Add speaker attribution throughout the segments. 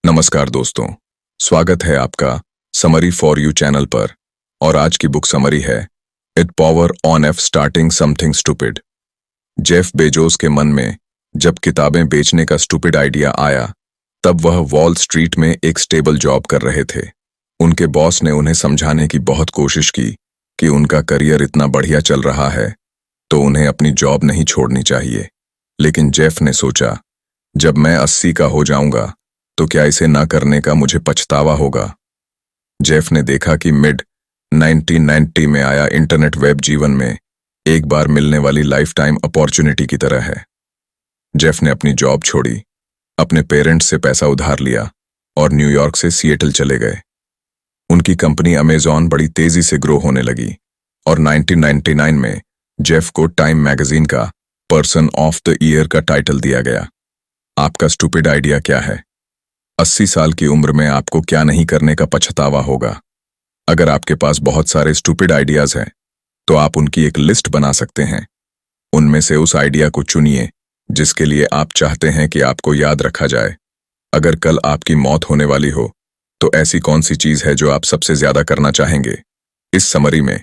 Speaker 1: नमस्कार दोस्तों, स्वागत है आपका समरी फॉर यू चैनल पर। और आज की बुक समरी है it power on F starting something stupid. Jeff Bezos के मन में जब किताबें बेचने का स्टूपिड आइडिया आया, तब वह वॉल स्ट्रीट में एक स्टेबल जॉब कर रहे थे। उनके बॉस ने उन्हें समझाने की बहुत कोशिश की कि उनका करियर इतना बढ़िया चल रहा है तो उन्हें अपनी जॉब नहीं छोड़नी चाहिए। लेकिन जेफ ने सोचा, जब मैं 80 का हो जाऊंगा तो क्या इसे ना करने का मुझे पछतावा होगा। जेफ ने देखा कि मिड 1990 में आया इंटरनेट वेब जीवन में एक बार मिलने वाली लाइफ टाइम अपॉर्चुनिटी की तरह है। जेफ ने अपनी जॉब छोड़ी, अपने पेरेंट्स से पैसा उधार लिया और न्यूयॉर्क से सिएटल चले गए। उनकी कंपनी अमेजॉन बड़ी तेजी से ग्रो होने लगी और 1999 में जेफ को टाइम मैगजीन का पर्सन ऑफ द ईयर का टाइटल दिया गया। आपका स्टूपिड आइडिया क्या है? 80 साल की उम्र में आपको क्या नहीं करने का पछतावा होगा? अगर आपके पास बहुत सारे स्टूपिड आइडियाज हैं तो आप उनकी एक लिस्ट बना सकते हैं। उनमें से उस आइडिया को चुनिए जिसके लिए आप चाहते हैं कि आपको याद रखा जाए। अगर कल आपकी मौत होने वाली हो तो ऐसी कौन सी चीज है जो आप सबसे ज्यादा करना चाहेंगे? इस समरी में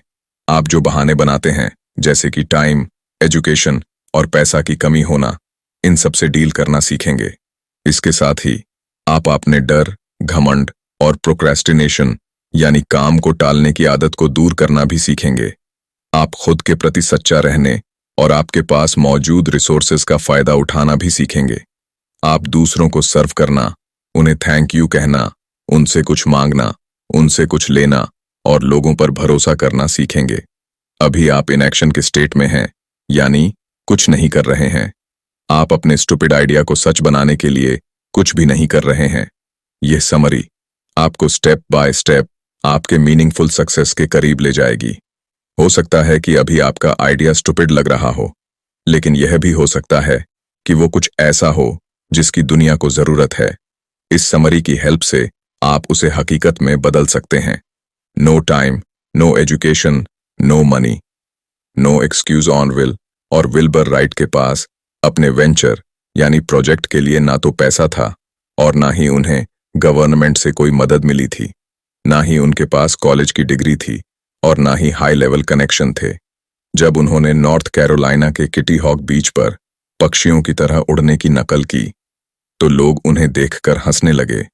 Speaker 1: आप जो बहाने बनाते हैं, जैसे कि टाइम, एजुकेशन और पैसा की कमी होना, इन सब से डील करना सीखेंगे। इसके साथ ही आप अपने डर, घमंड और प्रोक्रेस्टिनेशन यानी काम को टालने की आदत को दूर करना भी सीखेंगे। आप खुद के प्रति सच्चा रहने और आपके पास मौजूद रिसोर्सेज का फायदा उठाना भी सीखेंगे। आप दूसरों को सर्व करना, उन्हें थैंक यू कहना, उनसे कुछ मांगना, उनसे कुछ लेना और लोगों पर भरोसा करना सीखेंगे। अभी आप इनएक्शन के स्टेट में हैं, यानी कुछ नहीं कर रहे हैं। आप अपने स्टूपिड आइडिया को सच बनाने के लिए कुछ भी नहीं कर रहे हैं। यह समरी आपको स्टेप बाय स्टेप आपके मीनिंगफुल सक्सेस के करीब ले जाएगी। हो सकता है कि अभी आपका आइडिया स्टूपिड लग रहा हो, लेकिन यह भी हो सकता है कि वो कुछ ऐसा हो जिसकी दुनिया को जरूरत है। इस समरी की हेल्प से आप उसे हकीकत में बदल सकते हैं। No time, no education, no money, no excuse Orville और विल्बर राइट के पास अपने वेंचर यानी प्रोजेक्ट के लिए ना तो पैसा था और ना ही उन्हें गवर्नमेंट से कोई मदद मिली थी, ना ही उनके पास कॉलेज की डिग्री थी और ना ही हाई लेवल कनेक्शन थे। जब उन्होंने नॉर्थ कैरोलिना के किटी हॉक बीच पर पक्षियों की तरह उड़ने की नकल की तो लोग उन्हें देखकर हंसने लगे।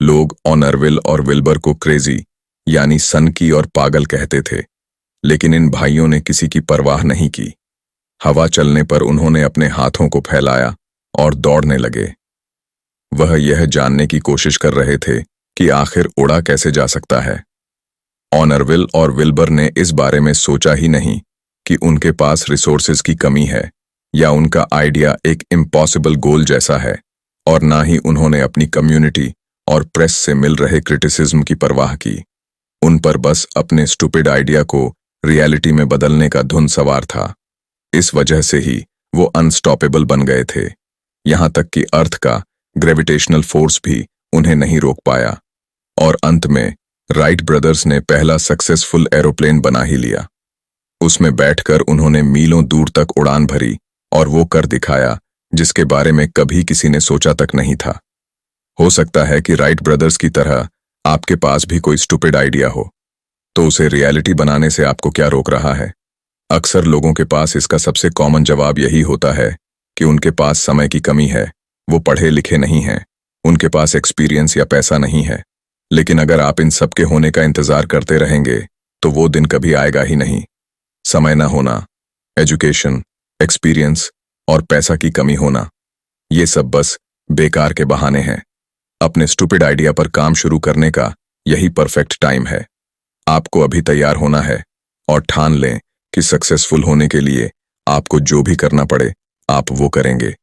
Speaker 1: लोग ऑनरविल और विल्बर को क्रेजी यानी सनकी और पागल कहते थे, लेकिन इन भाइयों ने किसी की परवाह नहीं की। हवा चलने पर उन्होंने अपने हाथों को फैलाया और दौड़ने लगे। वह यह जानने की कोशिश कर रहे थे कि आखिर उड़ा कैसे जा सकता है। ऑनरविल और विल्बर ने इस बारे में सोचा ही नहीं कि उनके पास रिसोर्सेज की कमी है या उनका आइडिया एक इम्पॉसिबल गोल जैसा है, और ना ही उन्होंने अपनी कम्युनिटी और प्रेस से मिल रहे क्रिटिसिज्म की परवाह की। उन पर बस अपने स्टूपिड आइडिया को रियलिटी में बदलने का धुन सवार था। इस वजह से ही वो अनस्टॉपेबल बन गए थे। यहां तक कि अर्थ का ग्रेविटेशनल फोर्स भी उन्हें नहीं रोक पाया। और अंत में राइट ब्रदर्स ने पहला सक्सेसफुल एरोप्लेन बना ही लिया। उसमें बैठकर उन्होंने मीलों दूर तक उड़ान भरी और वो कर दिखाया जिसके बारे में कभी किसी ने सोचा तक नहीं था। हो सकता है कि राइट ब्रदर्स की तरह आपके पास भी कोई स्टूपिड आइडिया हो, तो उसे रियलिटी बनाने से आपको क्या रोक रहा है? अक्सर लोगों के पास इसका सबसे कॉमन जवाब यही होता है कि उनके पास समय की कमी है, वो पढ़े लिखे नहीं हैं, उनके पास एक्सपीरियंस या पैसा नहीं है। लेकिन अगर आप इन सब के होने का इंतजार करते रहेंगे तो वो दिन कभी आएगा ही नहीं। समय ना होना, एजुकेशन, एक्सपीरियंस और पैसा की कमी होना, ये सब बस बेकार के बहाने हैं। अपने स्टूपिड आइडिया पर काम शुरू करने का यही परफेक्ट टाइम है। आपको अभी तैयार होना है और ठान लें कि सक्सेसफुल होने के लिए आपको जो भी करना पड़े आप वो करेंगे।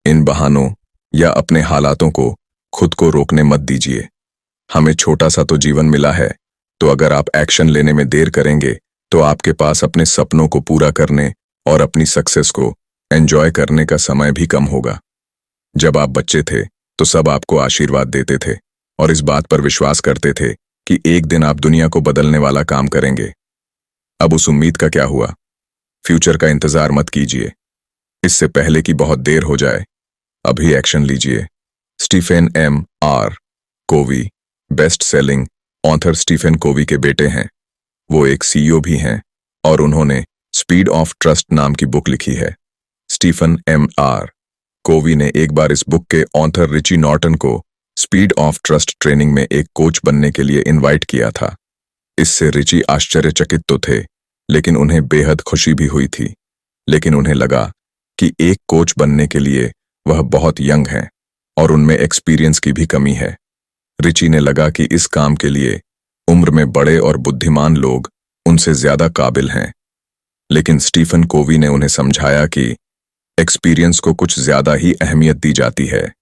Speaker 1: इन बहानों या अपने हालातों को खुद को रोकने मत दीजिए। हमें छोटा सा तो जीवन मिला है, तो अगर आप एक्शन लेने में देर करेंगे तो आपके पास अपने सपनों को पूरा करने और अपनी सक्सेस को एंजॉय करने का समय भी कम होगा। जब आप बच्चे थे तो सब आपको आशीर्वाद देते थे और इस बात पर विश्वास करते थे कि एक दिन आप दुनिया को बदलने वाला काम करेंगे। अब उस उम्मीद का क्या हुआ? फ्यूचर का इंतजार मत कीजिए, इससे पहले कि बहुत देर हो जाए। अभी एक्शन लीजिए, स्टीफेन एम आर कोवी बेस्ट सेलिंग ऑथर स्टीफेन कोवी के बेटे हैं। वो एक सीईओ भी हैं और उन्होंने स्पीड ऑफ ट्रस्ट नाम की बुक लिखी है। स्टीफन एम आर कोवी ने एक बार इस बुक के ऑथर रिची नॉर्टन को स्पीड ऑफ ट्रस्ट ट्रेनिंग में एक कोच बनने के लिए इनवाइट किया था। इससे रिची आश्चर्यचकित तो थे, लेकिन उन्हें बेहद खुशी भी हुई थी। लेकिन उन्हें लगा कि एक कोच बनने के लिए वह बहुत यंग हैं और उनमें एक्सपीरियंस की भी कमी है। रिची ने लगा कि इस काम के लिए उम्र में बड़े और बुद्धिमान लोग उनसे ज्यादा काबिल हैं। लेकिन स्टीफन कोवी ने उन्हें समझाया कि एक्सपीरियंस को कुछ ज्यादा ही अहमियत दी जाती है,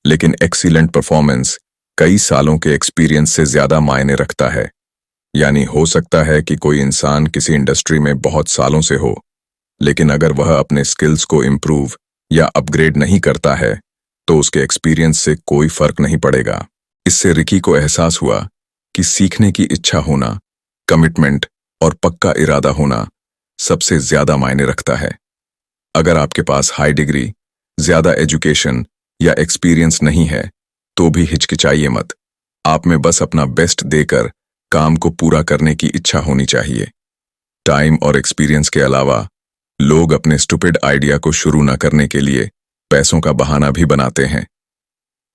Speaker 1: लेकिन एक्सीलेंट परफॉर्मेंस कई सालों के एक्सपीरियंस से ज्यादा मायने रखता है। यानी हो सकता है कि कोई इंसान किसी इंडस्ट्री में बहुत सालों से हो, लेकिन अगर वह अपने स्किल्स को इम्प्रूव या अपग्रेड नहीं करता है तो उसके एक्सपीरियंस से कोई फर्क नहीं पड़ेगा। इससे रिकी को एहसास हुआ कि सीखने की इच्छा होना, कमिटमेंट और पक्का इरादा होना सबसे ज्यादा मायने रखता है। अगर आपके पास हाई डिग्री, ज्यादा एजुकेशन या एक्सपीरियंस नहीं है तो भी हिचकिचाइए मत। आप में बस अपना बेस्ट देकर काम को पूरा करने की इच्छा होनी चाहिए। टाइम और एक्सपीरियंस के अलावा लोग अपने स्टूपिड आइडिया को शुरू न करने के लिए पैसों का बहाना भी बनाते हैं।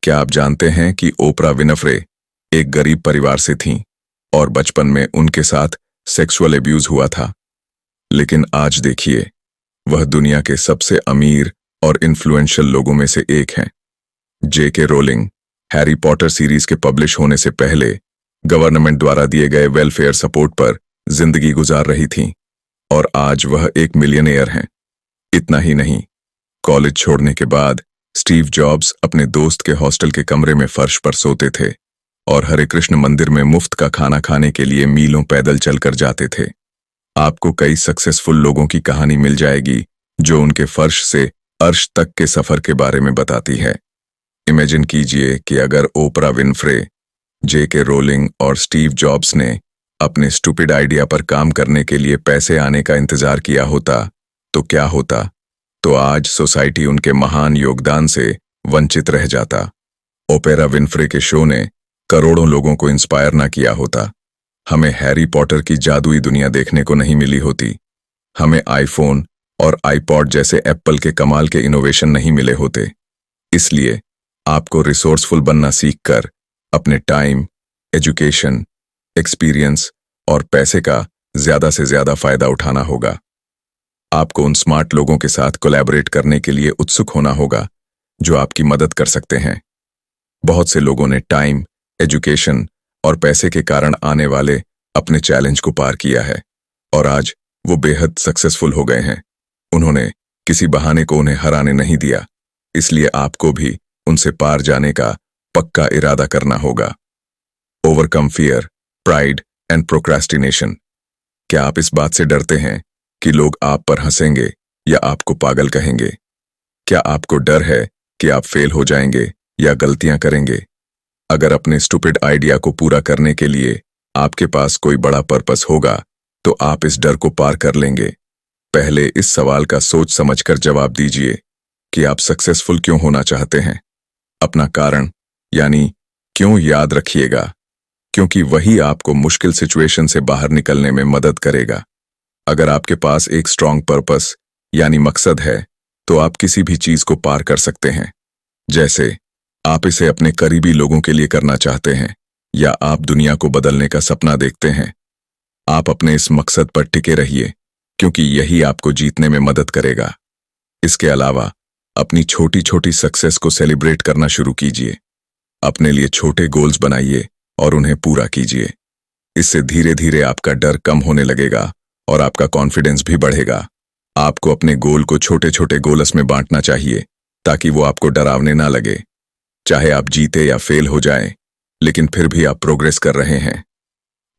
Speaker 1: क्या आप जानते हैं कि ओपरा विनफ्रे एक गरीब परिवार से थीं और बचपन में उनके साथ सेक्सुअल एब्यूज हुआ था, लेकिन आज देखिए वह दुनिया के सबसे अमीर और इन्फ्लुएंशियल लोगों में से एक हैं। जेके रोलिंग हैरी पॉटर सीरीज के पब्लिश होने से पहले गवर्नमेंट द्वारा दिए गए वेलफेयर सपोर्ट पर जिंदगी गुजार रही थीं और आज वह एक मिलियनेयर हैं। इतना ही नहीं, कॉलेज छोड़ने के बाद स्टीव जॉब्स अपने दोस्त के हॉस्टल के कमरे में फर्श पर सोते थे और हरे कृष्ण मंदिर में मुफ्त का खाना खाने के लिए मीलों पैदल चलकर जाते थे। आपको कई सक्सेसफुल लोगों की कहानी मिल जाएगी जो उनके फर्श से अर्श तक के सफर के बारे में बताती है। इमेजिन कीजिए कि अगर ओपरा विनफ्रे, जेके रोलिंग और स्टीव जॉब्स ने अपने स्टूपिड आइडिया पर काम करने के लिए पैसे आने का इंतजार किया होता तो क्या होता? तो आज सोसाइटी उनके महान योगदान से वंचित रह जाता। ओपेरा विनफ्रे के शो ने करोड़ों लोगों को इंस्पायर ना किया होता। हमें हैरी पॉटर की जादुई दुनिया देखने को नहीं मिली होती। हमें आईफोन और आईपॉड जैसे एप्पल के कमाल के इनोवेशन नहीं मिले होते। इसलिए आपको रिसोर्सफुल बनना सीखकर अपने टाइम, एजुकेशन, एक्सपीरियंस और पैसे का ज्यादा से ज्यादा फायदा उठाना होगा। आपको उन स्मार्ट लोगों के साथ कोलैबोरेट करने के लिए उत्सुक होना होगा जो आपकी मदद कर सकते हैं। बहुत से लोगों ने टाइम, एजुकेशन और पैसे के कारण आने वाले अपने चैलेंज को पार किया है और आज वो बेहद सक्सेसफुल हो गए हैं। उन्होंने किसी बहाने को उन्हें हराने नहीं दिया, इसलिए आपको भी उनसे पार जाने का पक्का इरादा करना होगा। Overcome fear, pride and procrastination. क्या आप इस बात से डरते हैं कि लोग आप पर हंसेंगे या आपको पागल कहेंगे? क्या आपको डर है कि आप फेल हो जाएंगे या गलतियां करेंगे? अगर अपने स्टूपिड आइडिया को पूरा करने के लिए आपके पास कोई बड़ा पर्पस होगा तो आप इस डर को पार कर लेंगे। पहले इस सवाल का सोच समझकर जवाब दीजिए कि आप सक्सेसफुल क्यों होना चाहते हैं। अपना कारण यानी क्यों याद रखिएगा, क्योंकि वही आपको मुश्किल सिचुएशन से बाहर निकलने में मदद करेगा। अगर आपके पास एक स्ट्रॉन्ग पर्पस यानी मकसद है तो आप किसी भी चीज को पार कर सकते हैं। जैसे आप इसे अपने करीबी लोगों के लिए करना चाहते हैं या आप दुनिया को बदलने का सपना देखते हैं। आप अपने इस मकसद पर टिके रहिए क्योंकि यही आपको जीतने में मदद करेगा। इसके अलावा अपनी छोटी छोटी सक्सेस को सेलिब्रेट करना शुरू कीजिए। अपने लिए छोटे गोल्स बनाइए और उन्हें पूरा कीजिए। इससे धीरे धीरे आपका डर कम होने लगेगा और आपका कॉन्फिडेंस भी बढ़ेगा। आपको अपने गोल को छोटे छोटे गोल्स में बांटना चाहिए ताकि वो आपको डरावने ना लगे। चाहे आप जीते या फेल हो जाएं, लेकिन फिर भी आप प्रोग्रेस कर रहे हैं।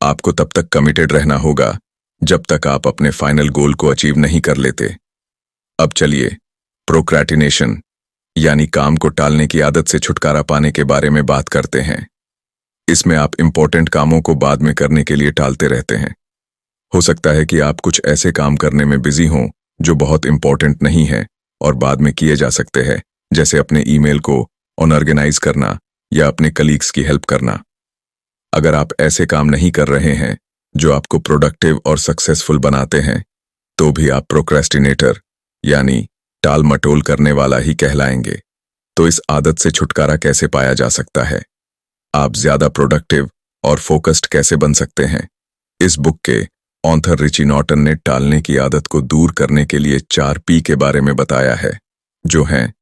Speaker 1: आपको तब तक कमिटेड रहना होगा जब तक आप अपने फाइनल गोल को अचीव नहीं कर लेते। अब चलिए प्रोक्रेस्टिनेशन यानी काम को टालने की आदत से छुटकारा पाने के बारे में बात करते हैं। इसमें आप इंपॉर्टेंट कामों को बाद में करने के लिए टालते रहते हैं। हो सकता है कि आप कुछ ऐसे काम करने में बिजी हों जो बहुत इंपॉर्टेंट नहीं है और बाद में किए जा सकते हैं, जैसे अपने ईमेल को ऑर्गेनाइज करना या अपने कलीग्स की हेल्प करना। अगर आप ऐसे काम नहीं कर रहे हैं जो आपको प्रोडक्टिव और सक्सेसफुल बनाते हैं, तो भी आप प्रोक्रेस्टिनेटर यानी टाल मटोल करने वाला ही कहलाएंगे। तो इस आदत से छुटकारा कैसे पाया जा सकता है? आप ज्यादा प्रोडक्टिव और फोकस्ड कैसे बन सकते हैं? इस बुक के ऑथर रिची नॉर्टन ने टालने की आदत को दूर करने के लिए 4P के बारे में बताया है, जो हैं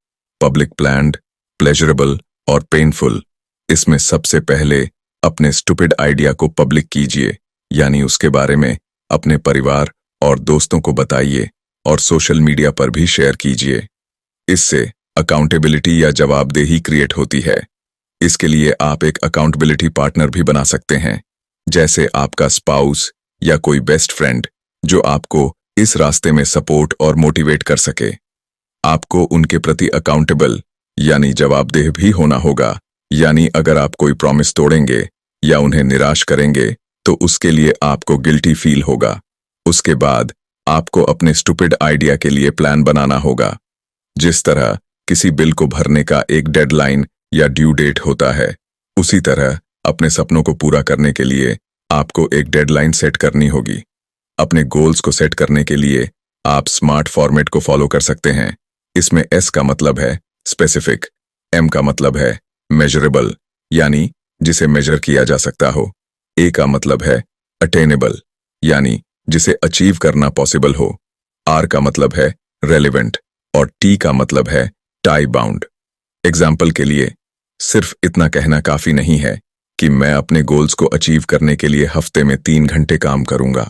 Speaker 1: पब्लिक प्लान्ड, प्लेजरेबल और पेनफुल। इसमें सबसे पहले अपने स्टूपिड आइडिया को पब्लिक कीजिए, यानी उसके बारे में अपने परिवार और दोस्तों को बताइए और सोशल मीडिया पर भी शेयर कीजिए। इससे अकाउंटेबिलिटी या जवाबदेही क्रिएट होती है। इसके लिए आप एक अकाउंटेबिलिटी पार्टनर भी बना सकते हैं, जैसे आपका स्पाउस या कोई बेस्ट फ्रेंड, जो आपको इस रास्ते में सपोर्ट और मोटिवेट कर सके। आपको उनके प्रति अकाउंटेबल यानी जवाबदेह भी होना होगा, यानी अगर आप कोई प्रॉमिस तोड़ेंगे या उन्हें निराश करेंगे तो उसके लिए आपको गिल्टी फील होगा। उसके बाद आपको अपने स्टूपिड आइडिया के लिए प्लान बनाना होगा। जिस तरह किसी बिल को भरने का एक डेडलाइन या ड्यू डेट होता है, उसी तरह अपने सपनों को पूरा करने के लिए आपको एक डेडलाइन सेट करनी होगी। अपने गोल्स को सेट करने के लिए आप स्मार्ट फॉर्मेट को फॉलो कर सकते हैं। इसमें S का मतलब है स्पेसिफिक, M का मतलब है मेजरेबल यानी जिसे मेजर किया जा सकता हो, A का मतलब है अटेनेबल यानी जिसे अचीव करना पॉसिबल हो, R का मतलब है रेलेवेंट और T का मतलब है टाई बाउंड। एग्जाम्पल के लिए, सिर्फ इतना कहना काफी नहीं है कि मैं अपने गोल्स को अचीव करने के लिए हफ्ते में 3 घंटे काम करूंगा।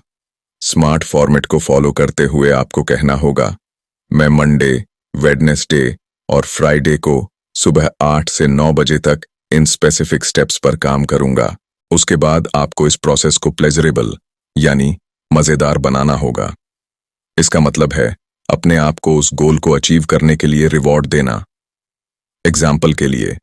Speaker 1: स्मार्ट फॉर्मेट को फॉलो करते हुए आपको कहना होगा, मैं मंडे, वेडनेसडे और फ्राइडे को सुबह 8 से 9 बजे तक इन स्पेसिफिक स्टेप्स पर काम करूंगा। उसके बाद आपको इस प्रोसेस को प्लेजरेबल यानी मजेदार बनाना होगा। इसका मतलब है अपने आप को उस गोल को अचीव करने के लिए रिवॉर्ड देना। एग्जाम्पल के लिए,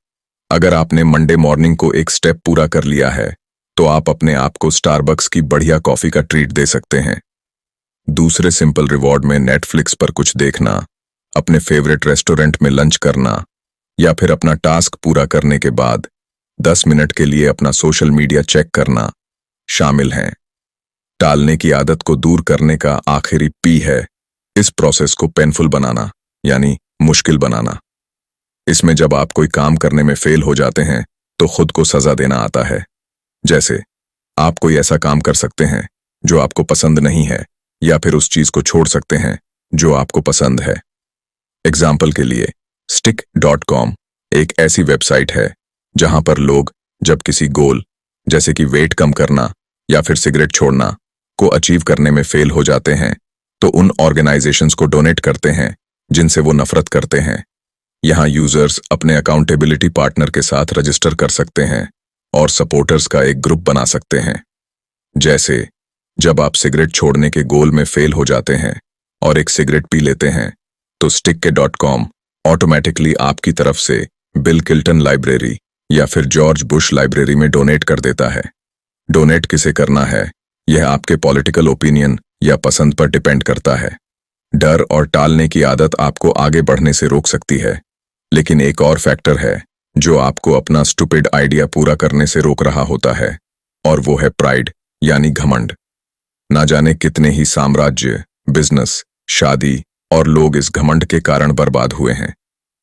Speaker 1: अगर आपने मंडे मॉर्निंग को एक स्टेप पूरा कर लिया है, तो आप अपने आप को स्टारबक्स की बढ़िया कॉफी का ट्रीट दे सकते हैं। दूसरे सिंपल रिवॉर्ड में नेटफ्लिक्स पर कुछ देखना, अपने फेवरेट रेस्टोरेंट में लंच करना या फिर अपना टास्क पूरा करने के बाद 10 मिनट के लिए अपना सोशल मीडिया चेक करना शामिल हैं। टालने की आदत को दूर करने का आखिरी P है इस प्रोसेस को पेनफुल बनाना यानी मुश्किल बनाना। इसमें जब आप कोई काम करने में फेल हो जाते हैं तो खुद को सजा देना आता है। जैसे आप कोई ऐसा काम कर सकते हैं जो आपको पसंद नहीं है, या फिर उस चीज को छोड़ सकते हैं जो आपको पसंद है। एग्जाम्पल के लिए, stick.com एक ऐसी वेबसाइट है जहां पर लोग जब किसी गोल जैसे कि वेट कम करना या फिर सिगरेट छोड़ना को अचीव करने में फेल हो जाते हैं, तो उन ऑर्गेनाइजेशंस को डोनेट करते हैं जिनसे वो नफरत करते हैं। यहाँ यूजर्स अपने अकाउंटेबिलिटी पार्टनर के साथ रजिस्टर कर सकते हैं और सपोर्टर्स का एक ग्रुप बना सकते हैं। जैसे जब आप सिगरेट छोड़ने के गोल में फेल हो जाते हैं और एक सिगरेट पी लेते हैं, तो stick.com ऑटोमेटिकली आपकी तरफ से बिल किल्टन लाइब्रेरी या फिर जॉर्ज बुश लाइब्रेरी में डोनेट कर देता है। डोनेट किसे करना है, यह आपके पॉलिटिकल ओपिनियन या पसंद पर डिपेंड करता है। डर और टालने की आदत आपको आगे बढ़ने से रोक सकती है, लेकिन एक और फैक्टर है जो आपको अपना स्टूपिड आइडिया पूरा करने से रोक रहा होता है, और वो है प्राइड यानी घमंड। ना जाने कितने ही साम्राज्य, बिजनेस, शादी और लोग इस घमंड के कारण बर्बाद हुए हैं।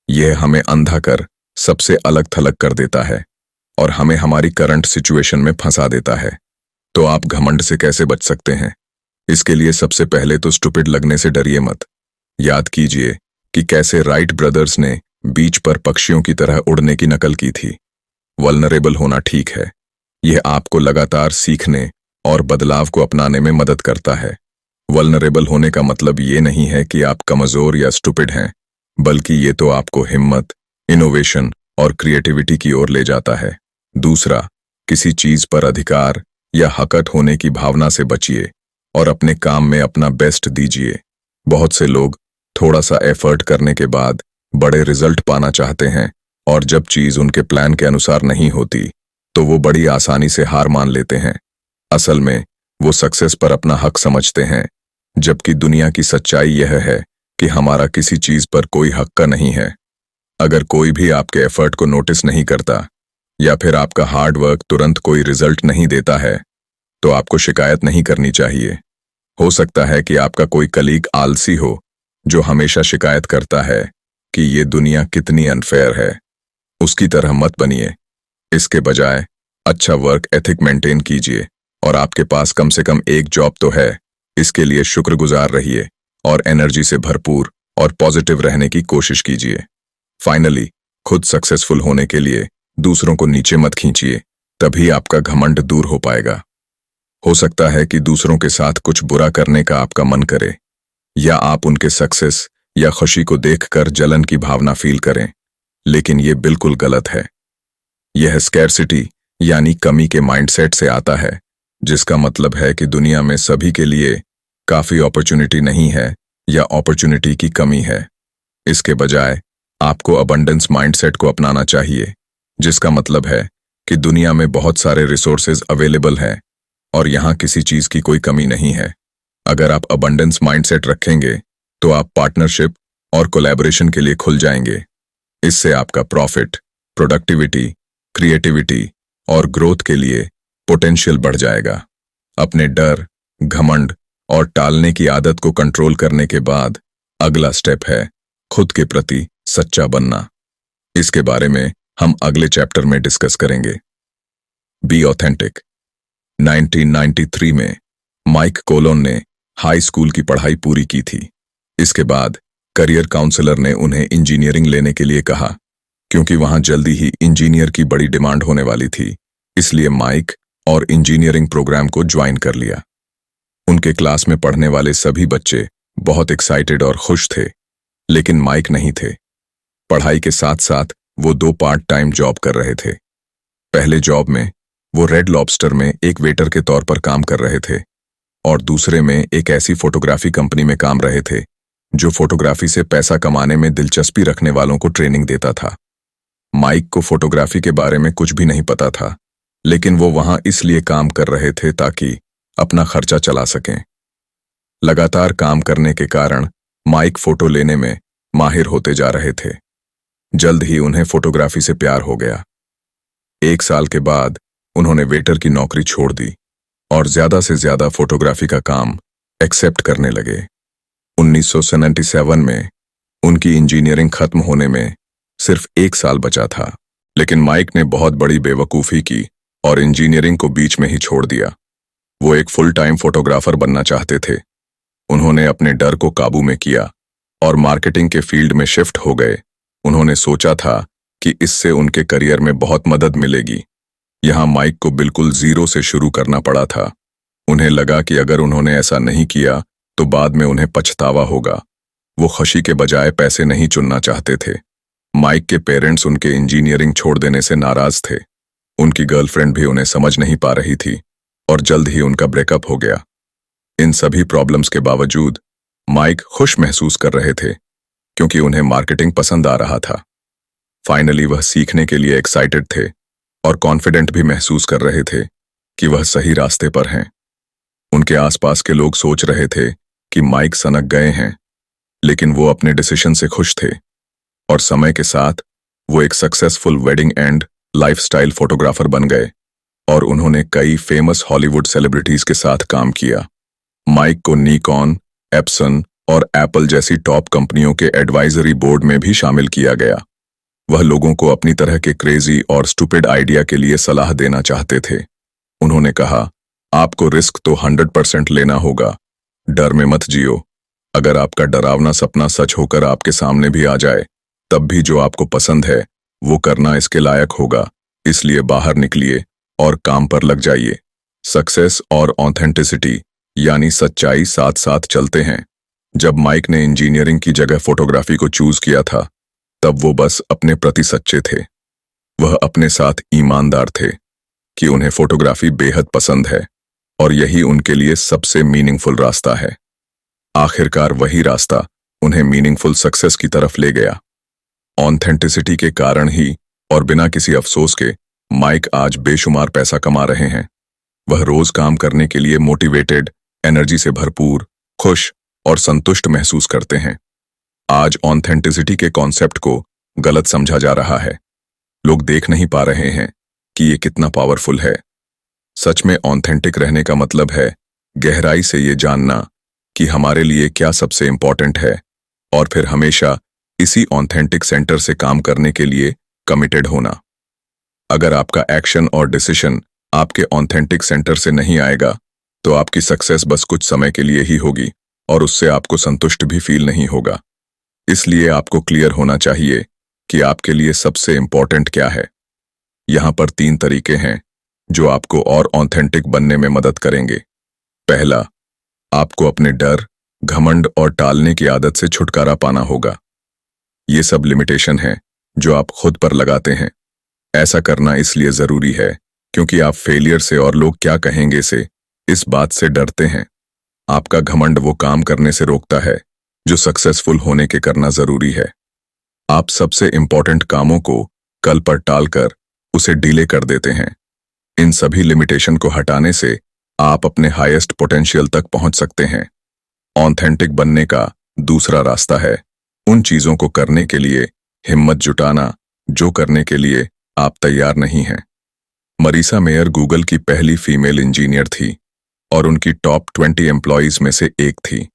Speaker 1: यह हमें अंधा कर सबसे अलग थलग कर देता है और हमें हमारी करंट सिचुएशन में फंसा देता है। तो आप घमंड से कैसे बच सकते हैं? इसके लिए सबसे पहले तो स्टूपिड लगने से डरिए मत। याद कीजिए कि कैसे राइट ब्रदर्स ने बीच पर पक्षियों की तरह उड़ने की नकल की थी। वल्नरेबल होना ठीक है, यह आपको लगातार सीखने और बदलाव को अपनाने में मदद करता है। वल्नरेबल होने का मतलब ये नहीं है कि आप कमजोर या स्टूपिड हैं, बल्कि ये तो आपको हिम्मत, इनोवेशन और क्रिएटिविटी की ओर ले जाता है। दूसरा, किसी चीज पर अधिकार या हकट होने की भावना से बचिए और अपने काम में अपना बेस्ट दीजिए। बहुत से लोग थोड़ा सा एफर्ट करने के बाद बड़े रिजल्ट पाना चाहते हैं, और जब चीज उनके प्लान के अनुसार नहीं होती तो वो बड़ी आसानी से हार मान लेते हैं। असल में वो सक्सेस पर अपना हक समझते हैं, जबकि दुनिया की सच्चाई यह है कि हमारा किसी चीज पर कोई हक का नहीं है। अगर कोई भी आपके एफर्ट को नोटिस नहीं करता या फिर आपका हार्ड वर्क तुरंत कोई रिजल्ट नहीं देता है, तो आपको शिकायत नहीं करनी चाहिए। हो सकता है कि आपका कोई कलीग आलसी हो जो हमेशा शिकायत करता है कि ये दुनिया कितनी अनफेयर है। उसकी तरह मत बनिए। इसके बजाय अच्छा वर्क एथिक मेंटेन कीजिए और आपके पास कम से कम एक जॉब तो है, इसके लिए शुक्रगुजार रहिए और एनर्जी से भरपूर और पॉजिटिव रहने की कोशिश कीजिए। फाइनली, खुद सक्सेसफुल होने के लिए दूसरों को नीचे मत खींचिए, तभी आपका घमंड दूर हो पाएगा। हो सकता है कि दूसरों के साथ कुछ बुरा करने का आपका मन करे या आप उनके सक्सेस या खुशी को देखकर जलन की भावना फील करें, लेकिन ये बिल्कुल गलत है। यह स्कैर्सिटी यानी कमी के माइंडसेट से आता है, जिसका मतलब है कि दुनिया में सभी के लिए काफी अपॉर्चुनिटी नहीं है या अपॉर्चुनिटी की कमी है। इसके बजाय आपको अबंडेंस माइंडसेट को अपनाना चाहिए, जिसका मतलब है कि दुनिया में बहुत सारे रिसोर्सेज अवेलेबल हैं और यहाँ किसी चीज की कोई कमी नहीं है। अगर आप अबंडेंस माइंडसेट रखेंगे तो आप पार्टनरशिप और कोलैबोरेशन के लिए खुल जाएंगे। इससे आपका प्रॉफिट, प्रोडक्टिविटी, क्रिएटिविटी और ग्रोथ के लिए पोटेंशियल बढ़ जाएगा। अपने डर, घमंड और टालने की आदत को कंट्रोल करने के बाद अगला स्टेप है खुद के प्रति सच्चा बनना। इसके बारे में हम अगले चैप्टर में डिस्कस करेंगे। Be authentic. 1993 में माइक कोलोन ने हाई स्कूल की पढ़ाई पूरी की थी। इसके बाद करियर काउंसलर ने उन्हें इंजीनियरिंग लेने के लिए कहा, क्योंकि वहां जल्दी ही इंजीनियर की बड़ी डिमांड होने वाली थी। इसलिए माइक और इंजीनियरिंग प्रोग्राम को ज्वाइन कर लिया। उनके क्लास में पढ़ने वाले सभी बच्चे बहुत एक्साइटेड और खुश थे, लेकिन माइक नहीं थे। पढ़ाई के साथ साथ वो 2 पार्ट टाइम जॉब कर रहे थे। पहले जॉब में वो रेड लॉबस्टर में एक वेटर के तौर पर काम कर रहे थे और दूसरे में एक ऐसी फोटोग्राफी कंपनी में काम रहे थे जो फोटोग्राफी से पैसा कमाने में दिलचस्पी रखने वालों को ट्रेनिंग देता था। माइक को फोटोग्राफी के बारे में कुछ भी नहीं पता था, लेकिन वो वहां इसलिए काम कर रहे थे ताकि अपना खर्चा चला सकें। लगातार काम करने के कारण माइक फोटो लेने में माहिर होते जा रहे थे। जल्द ही उन्हें फोटोग्राफी से प्यार हो गया। 1 साल के बाद उन्होंने वेटर की नौकरी छोड़ दी और ज्यादा से ज्यादा फोटोग्राफी का काम एक्सेप्ट करने लगे। 1997 में उनकी इंजीनियरिंग खत्म होने में सिर्फ 1 साल बचा था, लेकिन माइक ने बहुत बड़ी बेवकूफ़ी की और इंजीनियरिंग को बीच में ही छोड़ दिया। वो एक फुल टाइम फोटोग्राफर बनना चाहते थे। उन्होंने अपने डर को काबू में किया और मार्केटिंग के फील्ड में शिफ्ट हो गए। उन्होंने सोचा था कि इससे उनके करियर में बहुत मदद मिलेगी। यहाँ माइक को बिल्कुल जीरो से शुरू करना पड़ा था। उन्हें लगा कि अगर उन्होंने ऐसा नहीं किया तो बाद में उन्हें पछतावा होगा। वो खुशी के बजाय पैसे नहीं चुनना चाहते थे। माइक के पेरेंट्स उनके इंजीनियरिंग छोड़ देने से नाराज थे। उनकी गर्लफ्रेंड भी उन्हें समझ नहीं पा रही थी और जल्द ही उनका ब्रेकअप हो गया। इन सभी प्रॉब्लम्स के बावजूद माइक खुश महसूस कर रहे थे, क्योंकि उन्हें मार्केटिंग पसंद आ रहा था। फाइनली वह सीखने के लिए एक्साइटेड थे और कॉन्फिडेंट भी महसूस कर रहे थे कि वह सही रास्ते पर हैं। उनके आसपास के लोग सोच रहे थे कि माइक सनक गए हैं, लेकिन वो अपने डिसीजन से खुश थे और समय के साथ वो एक successful wedding and lifestyle photographer बन गए और उन्होंने कई फेमस हॉलीवुड सेलिब्रिटीज के साथ काम किया। माइक को निकॉन, एप्सन और एप्पल जैसी टॉप कंपनियों के एडवाइजरी बोर्ड में भी शामिल किया गया। वह लोगों को अपनी तरह के क्रेजी और स्टूपिड आइडिया के लिए सलाह देना चाहते थे। उन्होंने कहा, आपको रिस्क तो 100% लेना होगा, डर में मत जियो। अगर आपका डरावना सपना सच होकर आपके सामने भी आ जाए, तब भी जो आपको पसंद है वो करना इसके लायक होगा। इसलिए बाहर निकलिए और काम पर लग जाइए। सक्सेस और ऑथेंटिसिटी यानी सच्चाई साथ साथ चलते हैं। जब माइक ने इंजीनियरिंग की जगह फोटोग्राफी को चूज किया था, तब वो बस अपने प्रति सच्चे थे। वह अपने साथ ईमानदार थे कि उन्हें फोटोग्राफी बेहद पसंद है और यही उनके लिए सबसे मीनिंगफुल रास्ता है। आखिरकार वही रास्ता उन्हें मीनिंगफुल सक्सेस की तरफ ले गया। ऑथेंटिसिटी के कारण ही और बिना किसी अफसोस के माइक आज बेशुमार पैसा कमा रहे हैं। वह रोज काम करने के लिए मोटिवेटेड, एनर्जी से भरपूर, खुश और संतुष्ट महसूस करते हैं। आज ऑथेंटिसिटी के कॉन्सेप्ट को गलत समझा जा रहा है। लोग देख नहीं पा रहे हैं कि ये कितना पावरफुल है। सच में ऑथेंटिक रहने का मतलब है गहराई से ये जानना कि हमारे लिए क्या सबसे इंपॉर्टेंट है, और फिर हमेशा इसी ऑथेंटिक सेंटर से काम करने के लिए कमिटेड होना। अगर आपका एक्शन और डिसीजन आपके ऑथेंटिक सेंटर से नहीं आएगा तो आपकी सक्सेस बस कुछ समय के लिए ही होगी और उससे आपको संतुष्ट भी फील नहीं होगा। इसलिए आपको क्लियर होना चाहिए कि आपके लिए सबसे इंपॉर्टेंट क्या है। यहां पर 3 तरीके हैं जो आपको और ऑथेंटिक बनने में मदद करेंगे। पहला, आपको अपने डर, घमंड और टालने की आदत से छुटकारा पाना होगा। ये सब लिमिटेशन है जो आप खुद पर लगाते हैं। ऐसा करना इसलिए जरूरी है क्योंकि आप फेलियर से और लोग क्या कहेंगे से इस बात से डरते हैं। आपका घमंड वो काम करने से रोकता है जो सक्सेसफुल होने के करना जरूरी है। आप सबसे इंपॉर्टेंट कामों को कल पर टालकर उसे डिले कर देते हैं। इन सभी लिमिटेशन को हटाने से आप अपने हाईएस्ट पोटेंशियल तक पहुंच सकते हैं। ऑथेंटिक बनने का दूसरा रास्ता है उन चीजों को करने के लिए हिम्मत जुटाना जो करने के लिए आप तैयार नहीं हैं। मरीसा मेयर गूगल की पहली फीमेल इंजीनियर थी और उनकी टॉप 20 एम्प्लॉइज में से एक थी।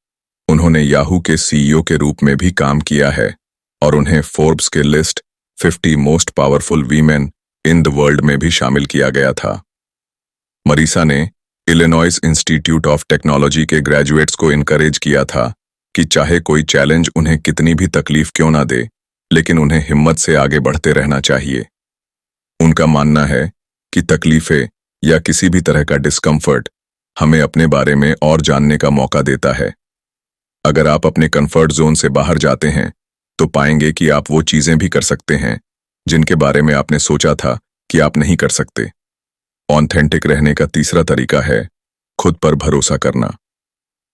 Speaker 1: उन्होंने याहू के सीईओ के रूप में भी काम किया है और उन्हें फोर्ब्स के list 50 most powerful women in the world में भी शामिल किया गया था। मरीसा ने इलिनॉइस इंस्टीट्यूट ऑफ टेक्नोलॉजी के ग्रेजुएट्स को इनकरेज किया था कि चाहे कोई चैलेंज उन्हें कितनी भी तकलीफ क्यों ना दे, लेकिन उन्हें हिम्मत से आगे बढ़ते रहना चाहिए। उनका मानना है कि तकलीफें या किसी भी तरह का डिस्कम्फर्ट हमें अपने बारे में और जानने का मौका देता है। अगर आप अपने कंफर्ट जोन से बाहर जाते हैं तो पाएंगे कि आप वो चीजें भी कर सकते हैं जिनके बारे में आपने सोचा था कि आप नहीं कर सकते। ऑथेंटिक रहने का तीसरा तरीका है खुद पर भरोसा करना।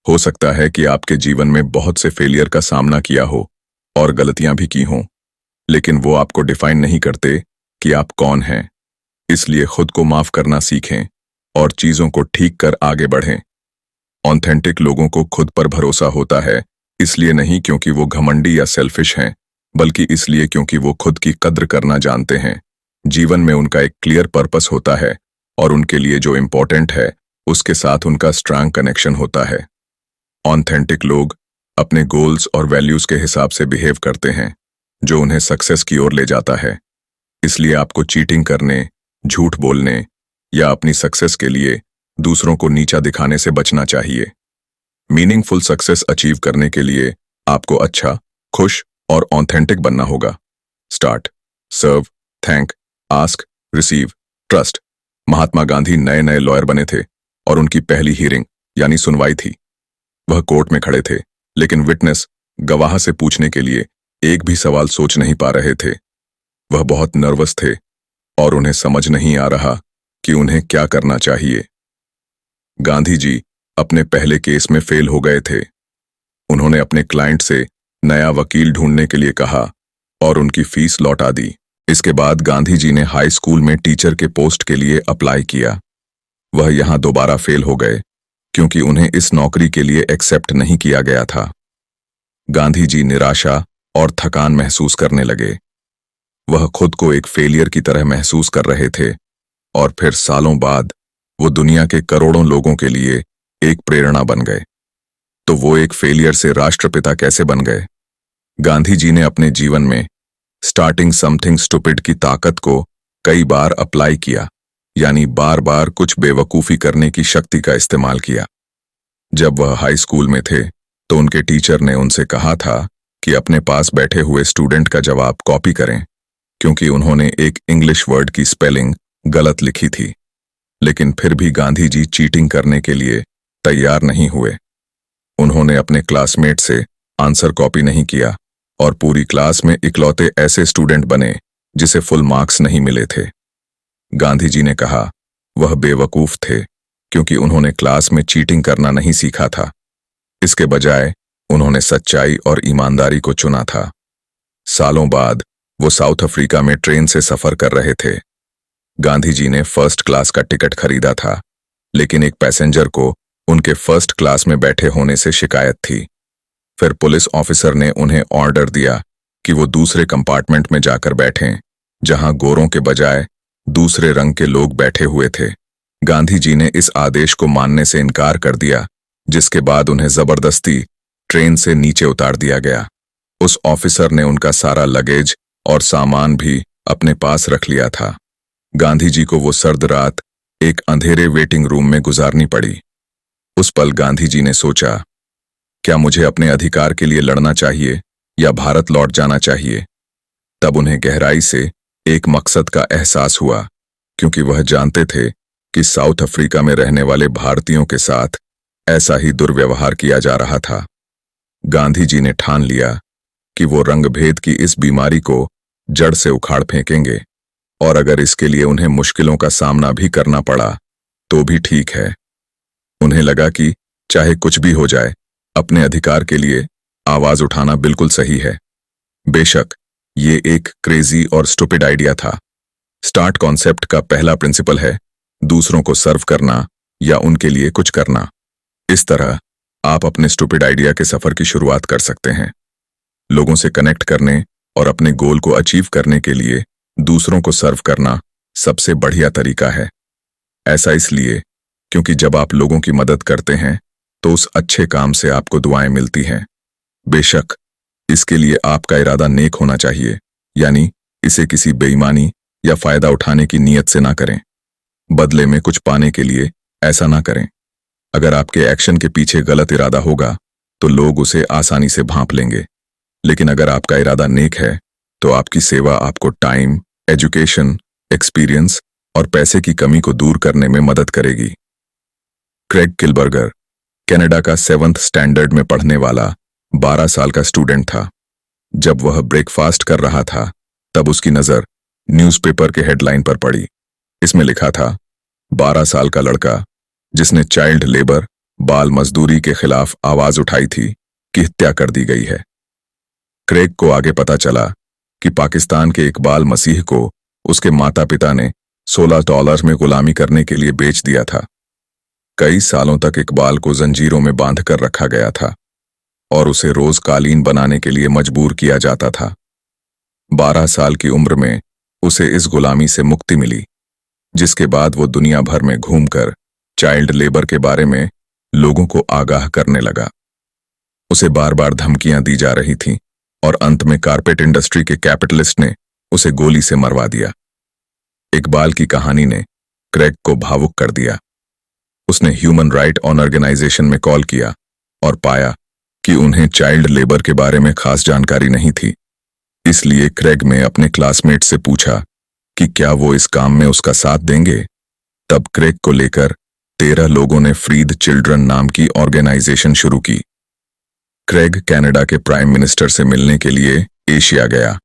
Speaker 1: हो सकता है कि आपके जीवन में बहुत से फेलियर का सामना किया हो और गलतियां भी की हों, लेकिन वो आपको डिफाइन नहीं करते कि आप कौन हैं। इसलिए खुद को माफ करना सीखें और चीजों को ठीक कर आगे बढ़ें। ऑथेंटिक लोगों को खुद पर भरोसा होता है, इसलिए नहीं क्योंकि वो घमंडी या सेल्फिश हैं, बल्कि इसलिए क्योंकि वो खुद की कद्र करना जानते हैं। जीवन में उनका एक क्लियर पर्पस होता है और उनके लिए जो इम्पोर्टेंट है उसके साथ उनका स्ट्रांग कनेक्शन होता है। ऑथेंटिक लोग अपने गोल्स और वैल्यूज के हिसाब से बिहेव करते हैं जो उन्हें सक्सेस की ओर ले जाता है। इसलिए आपको चीटिंग करने, झूठ बोलने या अपनी सक्सेस के लिए दूसरों को नीचा दिखाने से बचना चाहिए। मीनिंगफुल सक्सेस अचीव करने के लिए आपको अच्छा, खुश और ऑथेंटिक बनना होगा। स्टार्ट, सर्व, thank, ask, receive, trust. Mahatma Gandhi नए नए लॉयर बने थे और उनकी पहली हियरिंग यानी सुनवाई थी। वह कोर्ट में खड़े थे, लेकिन विटनेस गवाह से पूछने के लिए एक भी सवाल सोच नहीं पा रहे थे। वह बहुत नर्वस थे और उन्हें समझ नहीं आ रहा कि उन्हें क्या करना चाहिए। गांधी जी अपने पहले केस में फेल हो गए थे। उन्होंने अपने क्लाइंट से नया वकील ढूंढने के लिए कहा और उनकी फीस लौटा दी। इसके बाद गांधी जी ने हाई स्कूल में टीचर के पोस्ट के लिए अप्लाई किया। वह यहां दोबारा फेल हो गए क्योंकि उन्हें इस नौकरी के लिए एक्सेप्ट नहीं किया गया था। गांधी जी निराशा और थकान महसूस करने लगे। वह खुद को एक फेलियर की तरह महसूस कर रहे थे और फिर सालों बाद वो दुनिया के करोड़ों लोगों के लिए एक प्रेरणा बन गए। तो वो एक फेलियर से राष्ट्रपिता कैसे बन गए? गांधी जी ने अपने जीवन में स्टार्टिंग समथिंग स्टूपिड की ताकत को कई बार अप्लाई किया, यानी बार बार कुछ बेवकूफी करने की शक्ति का इस्तेमाल किया। जब वह हाई स्कूल में थे तो उनके टीचर ने उनसे कहा था कि अपने पास बैठे हुए स्टूडेंट का जवाब कॉपी करें, क्योंकि उन्होंने एक इंग्लिश वर्ड की स्पेलिंग गलत लिखी थी। लेकिन फिर भी गांधी जी चीटिंग करने के लिए तैयार नहीं हुए। उन्होंने अपने क्लासमेट से आंसर कॉपी नहीं किया और पूरी क्लास में इकलौते ऐसे स्टूडेंट बने जिसे फुल मार्क्स नहीं मिले थे। गांधी जी ने कहा वह बेवकूफ थे क्योंकि उन्होंने क्लास में चीटिंग करना नहीं सीखा था। इसके बजाय उन्होंने सच्चाई और ईमानदारी को चुना था। सालों बाद वो साउथ अफ्रीका में ट्रेन से सफर कर रहे थे। गांधी जी ने फर्स्ट क्लास का टिकट खरीदा था, लेकिन एक पैसेंजर को उनके फर्स्ट क्लास में बैठे होने से शिकायत थी। फिर पुलिस ऑफिसर ने उन्हें ऑर्डर दिया कि वो दूसरे कंपार्टमेंट में जाकर बैठें, जहां गोरों के बजाय दूसरे रंग के लोग बैठे हुए थे। गांधी जी ने इस आदेश को मानने से इनकार कर दिया, जिसके बाद उन्हें जबरदस्ती ट्रेन से नीचे उतार दिया गया। उस ऑफिसर ने उनका सारा लगेज और सामान भी अपने पास रख लिया था। गांधी जी को वो सर्द रात एक अंधेरे वेटिंग रूम में गुजारनी पड़ी। उस पल गांधी जी ने सोचा, क्या मुझे अपने अधिकार के लिए लड़ना चाहिए या भारत लौट जाना चाहिए? तब उन्हें गहराई से एक मकसद का एहसास हुआ, क्योंकि वह जानते थे कि साउथ अफ्रीका में रहने वाले भारतीयों के साथ ऐसा ही दुर्व्यवहार किया जा रहा था। गांधी जी ने ठान लिया कि वो रंगभेद की इस बीमारी को जड़ से उखाड़ फेंकेंगे, और अगर इसके लिए उन्हें मुश्किलों का सामना भी करना पड़ा तो भी ठीक है। उन्हें लगा कि चाहे कुछ भी हो जाए, अपने अधिकार के लिए आवाज उठाना बिल्कुल सही है। बेशक ये एक क्रेजी और स्टूपिड आइडिया था। स्टार्ट कॉन्सेप्ट का पहला प्रिंसिपल है दूसरों को सर्व करना या उनके लिए कुछ करना। इस तरह आप अपने स्टूपिड आइडिया के सफर की शुरुआत कर सकते हैं। लोगों से कनेक्ट करने और अपने गोल को अचीव करने के लिए दूसरों को सर्व करना सबसे बढ़िया तरीका है। ऐसा इसलिए क्योंकि जब आप लोगों की मदद करते हैं तो उस अच्छे काम से आपको दुआएं मिलती हैं। बेशक इसके लिए आपका इरादा नेक होना चाहिए, यानी इसे किसी बेईमानी या फायदा उठाने की नीयत से ना करें। बदले में कुछ पाने के लिए ऐसा ना करें। अगर आपके एक्शन के पीछे गलत इरादा होगा तो लोग उसे आसानी से भांप लेंगे, लेकिन अगर आपका इरादा नेक है तो आपकी सेवा आपको टाइम, एजुकेशन, एक्सपीरियंस और पैसे की कमी को दूर करने में मदद करेगी। क्रेग किलबर्गर कनाडा का 7th स्टैंडर्ड में पढ़ने वाला 12 साल का स्टूडेंट था। जब वह ब्रेकफास्ट कर रहा था तब उसकी नजर न्यूज़पेपर के हेडलाइन पर पड़ी। इसमें लिखा था, 12 साल का लड़का जिसने चाइल्ड लेबर, बाल मजदूरी के खिलाफ आवाज उठाई थी, की हत्या कर दी गई है। क्रेग को आगे पता चला कि पाकिस्तान के इकबाल मसीह को उसके माता पिता ने $16 में गुलामी करने के लिए बेच दिया था। कई सालों तक इकबाल को जंजीरों में बांध कर रखा गया था और उसे रोज कालीन बनाने के लिए मजबूर किया जाता था। 12 साल की उम्र में उसे इस गुलामी से मुक्ति मिली, जिसके बाद वो दुनिया भर में घूमकर चाइल्ड लेबर के बारे में लोगों को आगाह करने लगा। उसे बार बार धमकियां दी जा रही थीं और अंत में कारपेट इंडस्ट्री के कैपिटलिस्ट ने उसे गोली से मरवा दिया। इकबाल की कहानी ने क्रेग को भावुक कर दिया। उसने ह्यूमन राइट ऑर्गेनाइजेशन में कॉल किया और पाया कि उन्हें चाइल्ड लेबर के बारे में खास जानकारी नहीं थी। इसलिए क्रेग ने अपने क्लासमेट से पूछा कि क्या वो इस काम में उसका साथ देंगे। तब क्रेग को लेकर 13 लोगों ने फ्रीड चिल्ड्रन नाम की ऑर्गेनाइजेशन शुरू की। क्रेग कनाडा के प्राइम मिनिस्टर से मिलने के लिए एशिया गया,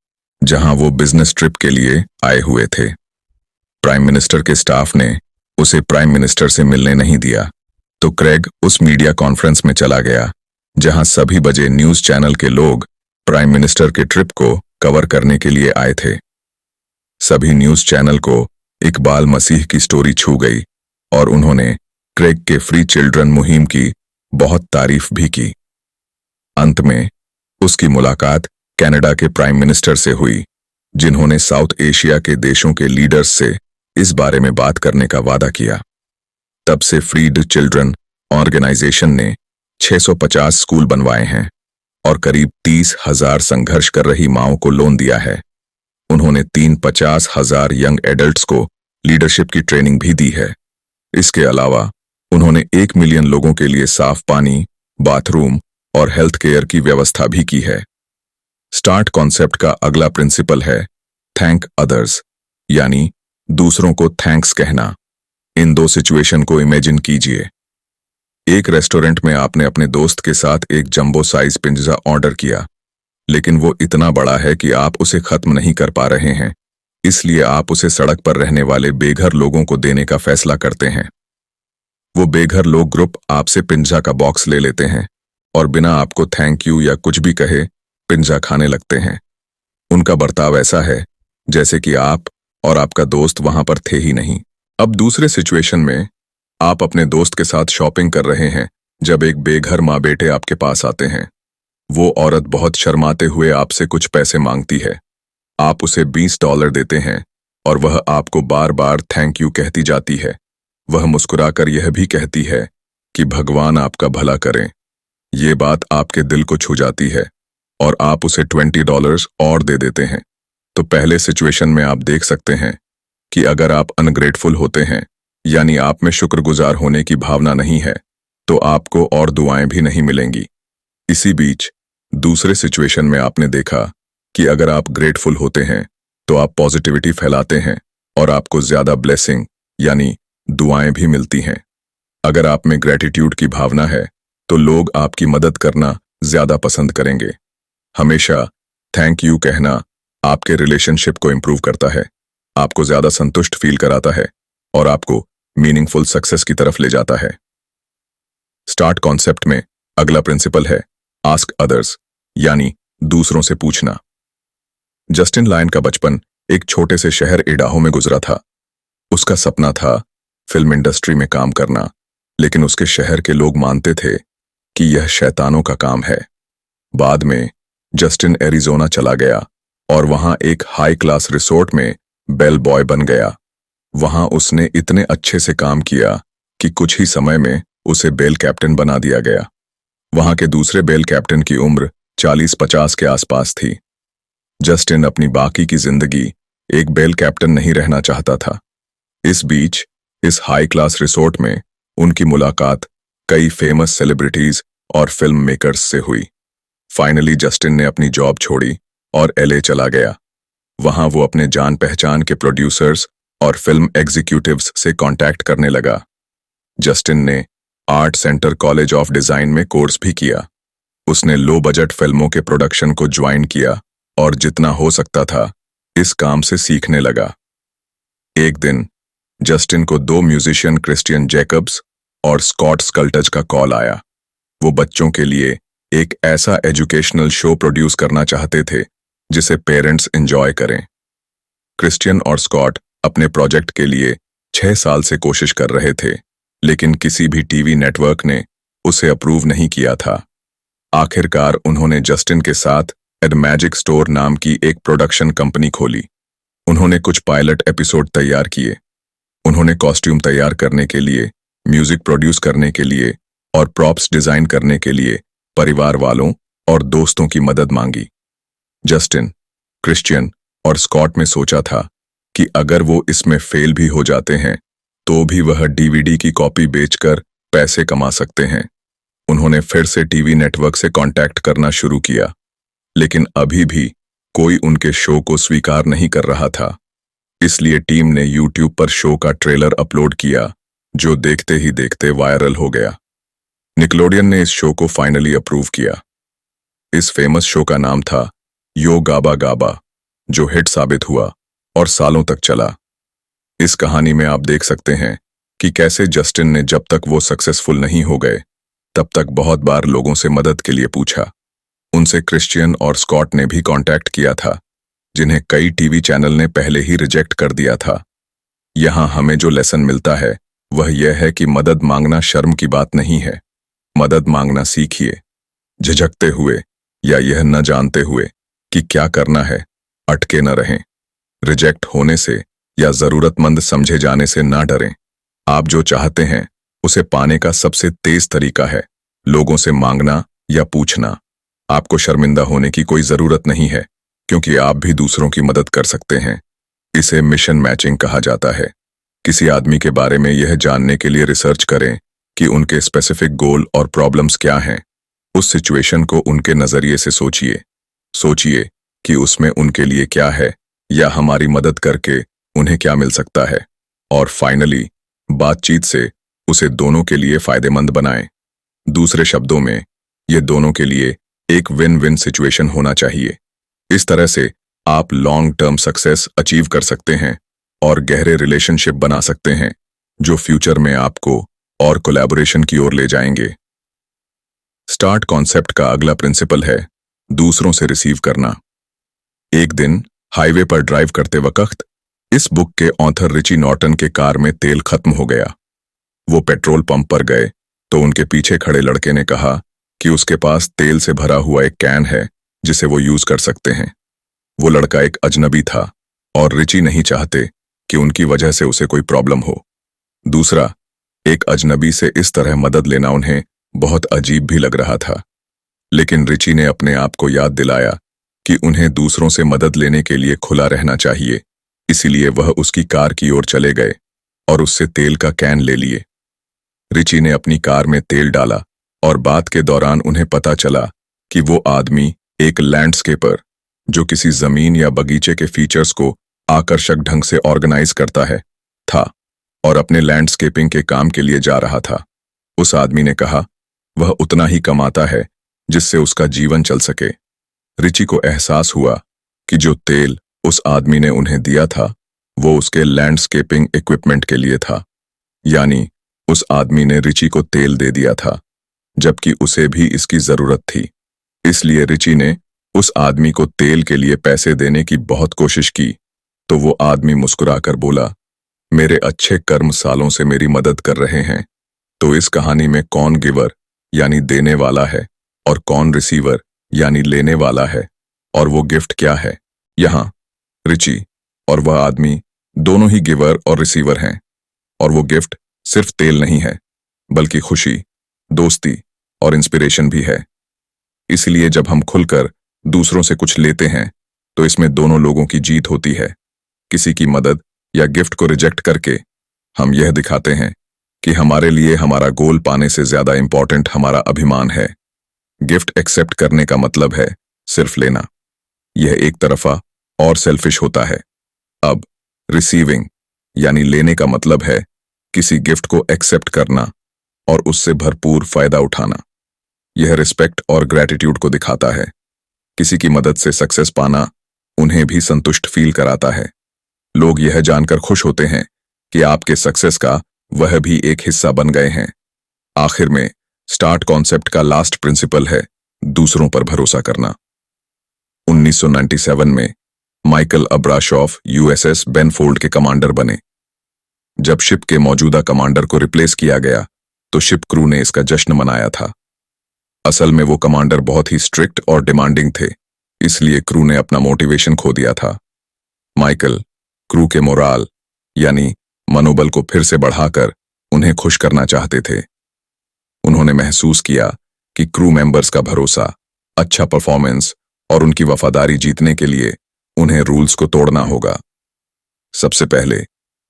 Speaker 1: जहां वो बिजनेस ट्रिप के लिए आए हुए थे। प्राइम मिनिस्टर के स्टाफ ने उसे प्राइम मिनिस्टर से मिलने नहीं दिया, तो क्रेग उस मीडिया कॉन्फ्रेंस में चला गया जहां सभी बजे न्यूज चैनल के लोग प्राइम मिनिस्टर के ट्रिप को कवर करने के लिए आए थे। सभी न्यूज चैनल को इकबाल मसीह की स्टोरी छू गई और उन्होंने क्रेग के फ्री चिल्ड्रन मुहिम की बहुत तारीफ भी की। अंत में उसकी मुलाकात कनाडा के प्राइम मिनिस्टर से हुई, जिन्होंने साउथ एशिया के देशों के लीडर्स से इस बारे में बात करने का वादा किया। तब से फ्रीड चिल्ड्रन ऑर्गेनाइजेशन ने 650 स्कूल बनवाए हैं और करीब 30,000 संघर्ष कर रही माओं को लोन दिया है। उन्होंने 50,000 यंग एडल्ट्स को लीडरशिप की ट्रेनिंग भी दी है। इसके अलावा उन्होंने 1 मिलियन लोगों के लिए साफ पानी, बाथरूम और हेल्थ केयर की व्यवस्था भी की है। स्टार्ट कॉन्सेप्ट का अगला प्रिंसिपल है थैंक अदर्स, यानी दूसरों को थैंक्स कहना। इन दो सिचुएशन को इमेजिन कीजिए। एक रेस्टोरेंट में आपने अपने दोस्त के साथ एक जंबो साइज पिज्जा ऑर्डर किया, लेकिन वो इतना बड़ा है कि आप उसे खत्म नहीं कर पा रहे हैं, इसलिए आप उसे सड़क पर रहने वाले बेघर लोगों को देने का फैसला करते हैं। वो बेघर लोग ग्रुप आपसे पिज्जा का बॉक्स ले लेते हैं और बिना आपको थैंक यू या कुछ भी कहे पिज्जा खाने लगते हैं। उनका बर्ताव ऐसा है जैसे कि आप और आपका दोस्त वहां पर थे ही नहीं। अब दूसरे सिचुएशन में आप अपने दोस्त के साथ शॉपिंग कर रहे हैं जब एक बेघर माँ बेटे आपके पास आते हैं। वो औरत बहुत शर्माते हुए आपसे कुछ पैसे मांगती है। आप उसे $20 देते हैं और वह आपको बार बार थैंक यू कहती जाती है। वह मुस्कुराकर यह भी कहती है कि भगवान आपका भला करें। ये बात आपके दिल को छू जाती है और आप उसे $20 और दे देते हैं। तो पहले सिचुएशन में आप देख सकते हैं कि अगर आप अनग्रेटफुल होते हैं, यानी आप में शुक्रगुजार होने की भावना नहीं है, तो आपको और दुआएं भी नहीं मिलेंगी। इसी बीच दूसरे सिचुएशन में आपने देखा कि अगर आप ग्रेटफुल होते हैं तो आप पॉजिटिविटी फैलाते हैं और आपको ज्यादा ब्लेसिंग यानी दुआएं भी मिलती हैं। अगर आप में ग्रेटिट्यूड की भावना है तो लोग आपकी मदद करना ज्यादा पसंद करेंगे। हमेशा थैंक यू कहना आपके रिलेशनशिप को इंप्रूव करता है, आपको ज्यादा संतुष्ट फील कराता है और आपको मीनिंगफुल सक्सेस की तरफ ले जाता है। स्टार्ट कॉन्सेप्ट में अगला प्रिंसिपल है आस्क अदर्स, यानी दूसरों से पूछना। जस्टिन लायन का बचपन एक छोटे से शहर इडाहो में गुजरा था। उसका सपना था फिल्म इंडस्ट्री में काम करना, लेकिन उसके शहर के लोग मानते थे कि यह शैतानों का काम है। बाद में जस्टिन एरिज़ोना चला गया और वहां एक हाई क्लास रिसोर्ट में बेल बॉय बन गया। वहां उसने इतने अच्छे से काम किया कि कुछ ही समय में उसे बेल कैप्टन बना दिया गया। वहां के दूसरे बेल कैप्टन की उम्र 40-50 के आसपास थी। जस्टिन अपनी बाकी की जिंदगी एक बेल कैप्टन नहीं रहना चाहता था। इस बीच इस हाई क्लास रिसोर्ट में उनकी मुलाकात कई फेमस सेलिब्रिटीज और फिल्म मेकर्स से हुई। फाइनली जस्टिन ने अपनी जॉब छोड़ी और LA चला गया। वहां वो अपने जान पहचान के प्रोड्यूसर्स और फिल्म एग्जीक्यूटिव्स से कांटेक्ट करने लगा। जस्टिन ने art centre college of design में कोर्स भी किया। उसने लो बजट फिल्मों के प्रोडक्शन को ज्वाइन किया और जितना हो सकता था इस काम से सीखने लगा। एक दिन जस्टिन को 2 म्यूजिशियन क्रिस्टियन जैकब्स और स्कॉट स्कल्टज का कॉल आया। वो बच्चों के लिए एक ऐसा एजुकेशनल शो प्रोड्यूस करना चाहते थे जिसे पेरेंट्स एंजॉय करें। क्रिस्टियन और स्कॉट अपने प्रोजेक्ट के लिए 6 साल से कोशिश कर रहे थे, लेकिन किसी भी टीवी नेटवर्क ने उसे अप्रूव नहीं किया था। आखिरकार उन्होंने जस्टिन के साथ एड मैजिक स्टोर नाम की एक प्रोडक्शन कंपनी खोली। उन्होंने कुछ पायलट एपिसोड तैयार किए। उन्होंने कॉस्ट्यूम तैयार करने के लिए, म्यूजिक प्रोड्यूस करने के लिए और प्रॉप्स डिजाइन करने के लिए परिवार वालों और दोस्तों की मदद मांगी। जस्टिन, क्रिश्चियन और स्कॉट में सोचा था कि अगर वो इसमें फेल भी हो जाते हैं तो भी वह DVD की कॉपी बेचकर पैसे कमा सकते हैं। उन्होंने फिर से टीवी नेटवर्क से कांटेक्ट करना शुरू किया, लेकिन अभी भी कोई उनके शो को स्वीकार नहीं कर रहा था। इसलिए टीम ने YouTube पर शो का ट्रेलर अपलोड किया, जो देखते ही देखते वायरल हो गया। निकलोडियन ने इस शो को फाइनली अप्रूव किया। इस फेमस शो का नाम था यो गाबा गाबा, जो हिट साबित हुआ और सालों तक चला। इस कहानी में आप देख सकते हैं कि कैसे जस्टिन ने जब तक वो सक्सेसफुल नहीं हो गए तब तक बहुत बार लोगों से मदद के लिए पूछा। उनसे क्रिश्चियन और स्कॉट ने भी कांटेक्ट किया था, जिन्हें कई टीवी चैनल ने पहले ही रिजेक्ट कर दिया था। यहां हमें जो लेसन मिलता है वह यह है कि मदद मांगना शर्म की बात नहीं है। मदद मांगना सीखिए। झिझकते हुए या यह न जानते हुए कि क्या करना है, अटके न रहें। रिजेक्ट होने से या जरूरतमंद समझे जाने से ना डरें। आप जो चाहते हैं उसे पाने का सबसे तेज तरीका है लोगों से मांगना या पूछना। आपको शर्मिंदा होने की कोई जरूरत नहीं है, क्योंकि आप भी दूसरों की मदद कर सकते हैं। इसे मिशन मैचिंग कहा जाता है। किसी आदमी के बारे में यह जानने के लिए रिसर्च करें कि उनके स्पेसिफिक गोल और प्रॉब्लम्स क्या हैं। उस सिचुएशन को उनके नजरिए से सोचिए कि उसमें उनके लिए क्या है या हमारी मदद करके उन्हें क्या मिल सकता है, और फाइनली बातचीत से उसे दोनों के लिए फायदेमंद बनाएं। दूसरे शब्दों में, ये दोनों के लिए एक विन विन सिचुएशन होना चाहिए। इस तरह से आप लॉन्ग टर्म सक्सेस अचीव कर सकते हैं और गहरे रिलेशनशिप बना सकते हैं, जो फ्यूचर में आपको और कोलैबोरेशन की ओर ले जाएंगे। स्टार्ट कॉन्सेप्ट का अगला प्रिंसिपल है दूसरों से रिसीव करना। एक दिन हाईवे पर ड्राइव करते वक्त इस बुक के ऑथर रिची नॉर्टन के कार में तेल खत्म हो गया। वो पेट्रोल पंप पर गए तो उनके पीछे खड़े लड़के ने कहा कि उसके पास तेल से भरा हुआ एक कैन है जिसे वो यूज कर सकते हैं। वो लड़का एक अजनबी था और रिची नहीं चाहते कि उनकी वजह से उसे कोई प्रॉब्लम हो। दूसरा, एक अजनबी से इस तरह मदद लेना उन्हें बहुत अजीब भी लग रहा था। लेकिन रिची ने अपने आप को याद दिलाया कि उन्हें दूसरों से मदद लेने के लिए खुला रहना चाहिए, इसीलिए वह उसकी कार की ओर चले गए और उससे तेल का कैन ले लिए। रिची ने अपनी कार में तेल डाला और बात के दौरान उन्हें पता चला कि वो आदमी एक लैंडस्केपर, जो किसी जमीन या बगीचे के फीचर्स को आकर्षक ढंग से ऑर्गेनाइज करता है, था और अपने लैंडस्केपिंग के काम के लिए जा रहा था। उस आदमी ने कहा वह उतना ही कमाता है जिससे उसका जीवन चल सके। रिची को एहसास हुआ कि जो तेल उस आदमी ने उन्हें दिया था वो उसके लैंडस्केपिंग इक्विपमेंट के लिए था, यानी उस आदमी ने रिची को तेल दे दिया था जबकि उसे भी इसकी जरूरत थी। इसलिए रिची ने उस आदमी को तेल के लिए पैसे देने की बहुत कोशिश की तो वो आदमी मुस्कुराकर बोला, मेरे अच्छे कर्म सालों से मेरी मदद कर रहे हैं, तो इस कहानी में कौन गिवर यानी देने वाला है और कौन रिसीवर यानी लेने वाला है, और वो गिफ्ट क्या है? यहाँ रिची और वह आदमी दोनों ही गिवर और रिसीवर हैं, और वो गिफ्ट सिर्फ तेल नहीं है बल्कि खुशी, दोस्ती और इंस्पिरेशन भी है। इसलिए जब हम खुलकर दूसरों से कुछ लेते हैं तो इसमें दोनों लोगों की जीत होती है। किसी की मदद या गिफ्ट को रिजेक्ट करके हम यह दिखाते हैं कि हमारे लिए हमारा गोल पाने से ज्यादा इंपॉर्टेंट हमारा अभिमान है। गिफ्ट एक्सेप्ट करने का मतलब है सिर्फ लेना, यह एक तरफा और सेल्फिश होता है। अब रिसीविंग यानी लेने का मतलब है किसी गिफ्ट को एक्सेप्ट करना और उससे भरपूर फायदा उठाना। यह रिस्पेक्ट और ग्रैटिट्यूड को दिखाता है। किसी की मदद से सक्सेस पाना उन्हें भी संतुष्ट फील कराता है। लोग यह जानकर खुश होते हैं कि आपके सक्सेस का वह भी एक हिस्सा बन गए हैं। आखिर में स्टार्ट कॉन्सेप्ट का लास्ट प्रिंसिपल है दूसरों पर भरोसा करना। 1997 में माइकल अब्राशॉफ यूएसएस बेनफोल्ड के कमांडर बने। जब शिप के मौजूदा कमांडर को रिप्लेस किया गया तो शिप क्रू ने इसका जश्न मनाया था। असल में वो कमांडर बहुत ही स्ट्रिक्ट और डिमांडिंग थे, इसलिए क्रू ने अपना मोटिवेशन खो दिया था। माइकल क्रू के मोराल यानी मनोबल को फिर से बढ़ाकर उन्हें खुश करना चाहते थे। उन्होंने महसूस किया कि क्रू मेंबर्स का भरोसा, अच्छा परफॉर्मेंस और उनकी वफादारी जीतने के लिए उन्हें रूल्स को तोड़ना होगा। सबसे पहले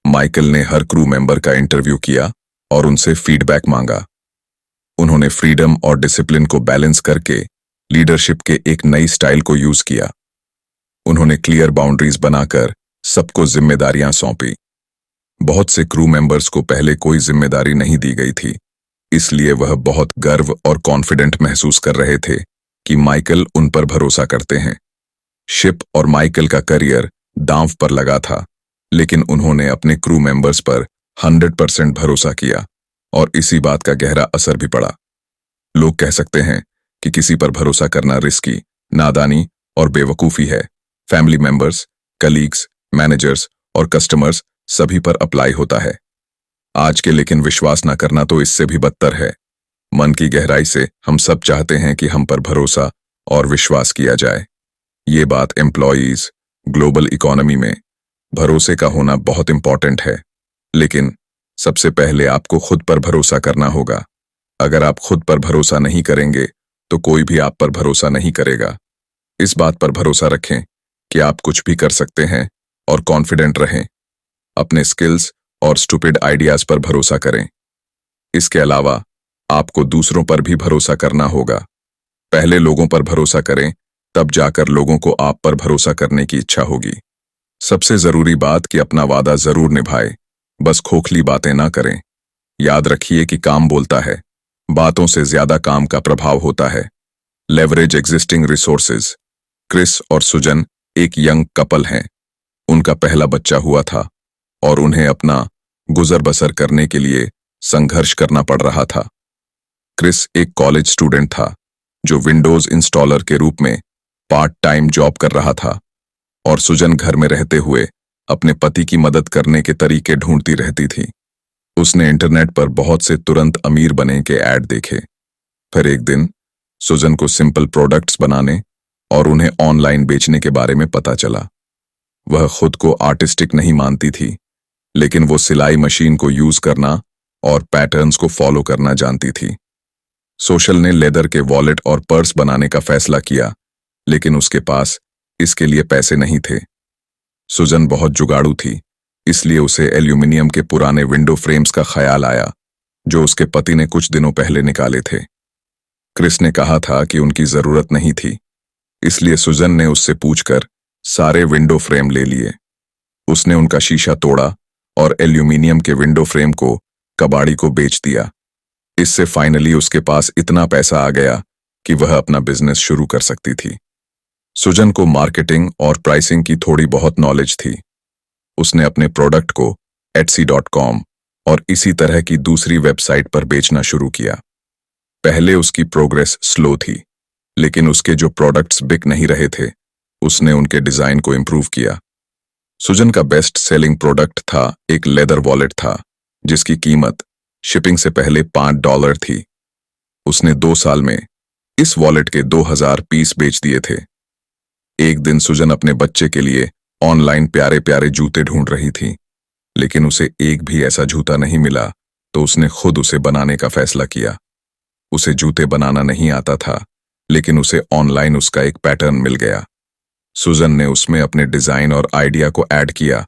Speaker 1: माइकल ने हर क्रू मेंबर का इंटरव्यू किया और उनसे फीडबैक मांगा। उन्होंने फ्रीडम और डिसिप्लिन को बैलेंस करके लीडरशिप के एक नई स्टाइल को यूज किया। उन्होंने क्लियर बाउंड्रीज बनाकर सबको जिम्मेदारियां सौंपी। बहुत से क्रू मेंबर्स को पहले कोई जिम्मेदारी नहीं दी गई थी, इसलिए वह बहुत गर्व और कॉन्फिडेंट महसूस कर रहे थे कि माइकल उन पर भरोसा करते हैं। शिप और माइकल का करियर दांव पर लगा था, लेकिन उन्होंने अपने क्रू मेंबर्स पर 100% भरोसा किया और इसी बात का गहरा असर भी पड़ा। लोग कह सकते हैं कि किसी पर भरोसा करना रिस्की, नादानी और बेवकूफी है। फैमिली मेंबर्स, कलीग्स, मैनेजर्स और कस्टमर्स सभी पर अप्लाई होता है आज के, लेकिन विश्वास न करना तो इससे भी बदतर है। मन की गहराई से हम सब चाहते हैं कि हम पर भरोसा और विश्वास किया जाए। ये बात एम्प्लॉयज, ग्लोबल इकोनॉमी में भरोसे का होना बहुत इंपॉर्टेंट है, लेकिन सबसे पहले आपको खुद पर भरोसा करना होगा। अगर आप खुद पर भरोसा नहीं करेंगे तो कोई भी आप पर भरोसा नहीं करेगा। इस बात पर भरोसा रखें कि आप कुछ भी कर सकते हैं और कॉन्फिडेंट रहें। अपने स्किल्स और स्टूपिड आइडियाज पर भरोसा करें। इसके अलावा आपको दूसरों पर भी भरोसा करना होगा। पहले लोगों पर भरोसा करें, तब जाकर लोगों को आप पर भरोसा करने की इच्छा होगी। सबसे जरूरी बात कि अपना वादा जरूर निभाएं, बस खोखली बातें ना करें। याद रखिए कि काम बोलता है, बातों से ज्यादा काम का प्रभाव होता है। Leverage existing resources. क्रिस और सुजन एक यंग कपल हैं। उनका पहला बच्चा हुआ था और उन्हें अपना गुजर बसर करने के लिए संघर्ष करना पड़ रहा था। क्रिस एक कॉलेज स्टूडेंट था जो विंडोज इंस्टॉलर के रूप में पार्ट टाइम जॉब कर रहा था, और सुजन घर में रहते हुए अपने पति की मदद करने के तरीके ढूंढती रहती थी। उसने इंटरनेट पर बहुत से तुरंत अमीर बने के ऐड देखे। फिर एक दिन सुजन को सिंपल प्रोडक्ट्स बनाने और उन्हें ऑनलाइन बेचने के बारे में पता चला। वह खुद को आर्टिस्टिक नहीं मानती थी, लेकिन वो सिलाई मशीन को यूज करना और पैटर्न्स को फॉलो करना जानती थी। सोशल ने लेदर के वॉलेट और पर्स बनाने का फैसला किया, लेकिन उसके पास इसके लिए पैसे नहीं थे। सुजन बहुत जुगाड़ू थी, इसलिए उसे एल्यूमिनियम के पुराने विंडो फ्रेम्स का ख्याल आया, जो उसके पति ने कुछ दिनों पहले निकाले थे। क्रिस ने कहा था कि उनकी जरूरत नहीं थी, इसलिए सुजन ने उससे पूछकर सारे विंडो फ्रेम ले लिए। उसने उनका शीशा तोड़ा और एल्यूमिनियम के विंडो फ्रेम को कबाड़ी को बेच दिया। इससे फाइनली उसके पास इतना पैसा आ गया कि वह अपना बिजनेस शुरू कर सकती थी। सुजन को मार्केटिंग और प्राइसिंग की थोड़ी बहुत नॉलेज थी। उसने अपने प्रोडक्ट को Etsy.com और इसी तरह की दूसरी वेबसाइट पर बेचना शुरू किया। पहले उसकी प्रोग्रेस स्लो थी, लेकिन उसके जो प्रोडक्ट्स बिक नहीं रहे थे, उसने उनके डिजाइन को इंप्रूव किया। सुजन का बेस्ट सेलिंग प्रोडक्ट था एक लेदर वॉलेट था, जिसकी कीमत शिपिंग से पहले $5 थी। उसने 2 साल में इस वॉलेट के 2000 पीस बेच दिए थे। एक दिन सुजन अपने बच्चे के लिए ऑनलाइन प्यारे प्यारे जूते ढूंढ रही थी, लेकिन उसे एक भी ऐसा जूता नहीं मिला, तो उसने खुद उसे बनाने का फैसला किया। उसे जूते बनाना नहीं आता था, लेकिन उसे ऑनलाइन उसका एक पैटर्न मिल गया। सुजन ने उसमें अपने डिजाइन और आइडिया को ऐड किया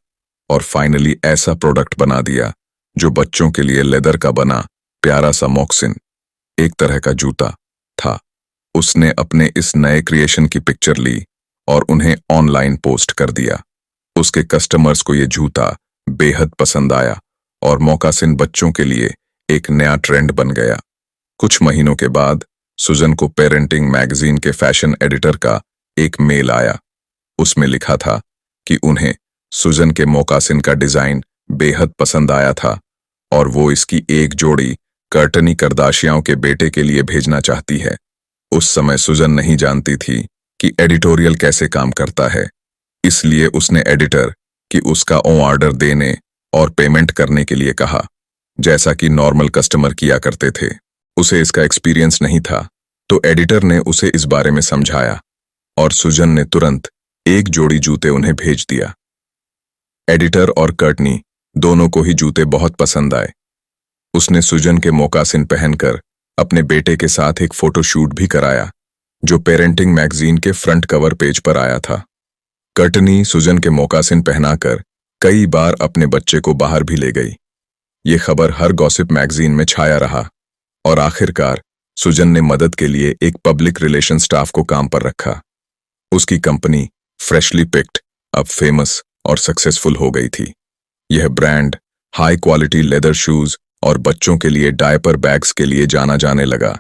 Speaker 1: और फाइनली ऐसा प्रोडक्ट बना दिया जो बच्चों के लिए लेदर का बना प्यारा सा मॉक्सिन, एक तरह का जूता था। उसने अपने इस नए क्रिएशन की पिक्चर ली और उन्हें ऑनलाइन पोस्ट कर दिया। उसके कस्टमर्स को ये जूता बेहद पसंद आया और मॉकासिन बच्चों के लिए एक नया ट्रेंड बन गया। कुछ महीनों के बाद सुजन को पेरेंटिंग मैगजीन के फैशन एडिटर का एक मेल आया। उसमें लिखा था कि उन्हें सुजन के मॉकासिन का डिजाइन बेहद पसंद आया था और वो इसकी एक जोड़ी कर्टनी करदाशियाओं के बेटे के लिए भेजना चाहती है। उस समय सुजन नहीं जानती थी कि एडिटोरियल कैसे काम करता है, इसलिए उसने एडिटर कि उसका ऑर्डर देने और पेमेंट करने के लिए कहा, जैसा कि नॉर्मल कस्टमर किया करते थे। उसे इसका एक्सपीरियंस नहीं था, तो एडिटर ने उसे इस बारे में समझाया और सुजन ने तुरंत एक जोड़ी जूते उन्हें भेज दिया। एडिटर और कर्टनी दोनों को ही जूते बहुत पसंद आए। उसने सुजन के मॉकासिन पहनकर अपने बेटे के साथ एक फोटोशूट भी कराया, जो पेरेंटिंग मैगजीन के फ्रंट कवर पेज पर आया था। कर्टनी सुजन के मॉकासिन पहनाकर कई बार अपने बच्चे को बाहर भी ले गई। ये खबर हर गॉसिप मैगजीन में छाया रहा और आखिरकार सुजन ने मदद के लिए एक पब्लिक रिलेशन स्टाफ को काम पर रखा। उसकी कंपनी फ्रेशली पिक्ड अब फेमस और सक्सेसफुल हो गई थी। यह brand high quality leather shoes और बच्चों के लिए डायपर बैग्स के लिए जाना जाने लगा।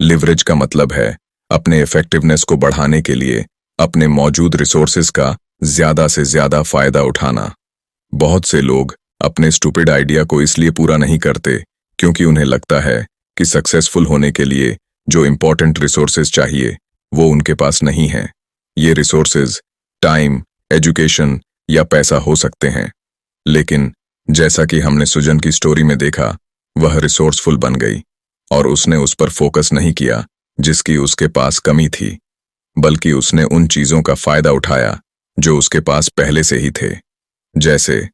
Speaker 1: लिवरेज का मतलब है अपने इफेक्टिवनेस को बढ़ाने के लिए अपने मौजूद रिसोर्सेज का ज्यादा से ज्यादा फायदा उठाना। बहुत से लोग अपने स्टूपिड आइडिया को इसलिए पूरा नहीं करते क्योंकि उन्हें लगता है कि सक्सेसफुल होने के लिए जो इंपॉर्टेंट रिसोर्सेज चाहिए वो उनके पास नहीं है। ये रिसोर्सेज टाइम, एजुकेशन या पैसा हो सकते हैं, लेकिन जैसा कि हमने सुजन की स्टोरी में देखा, वह रिसोर्सफुल बन गई और उसने उस पर फोकस नहीं किया जिसकी उसके पास कमी थी, बल्कि उसने उन चीजों का फायदा उठाया जो उसके पास पहले से ही थे। जैसे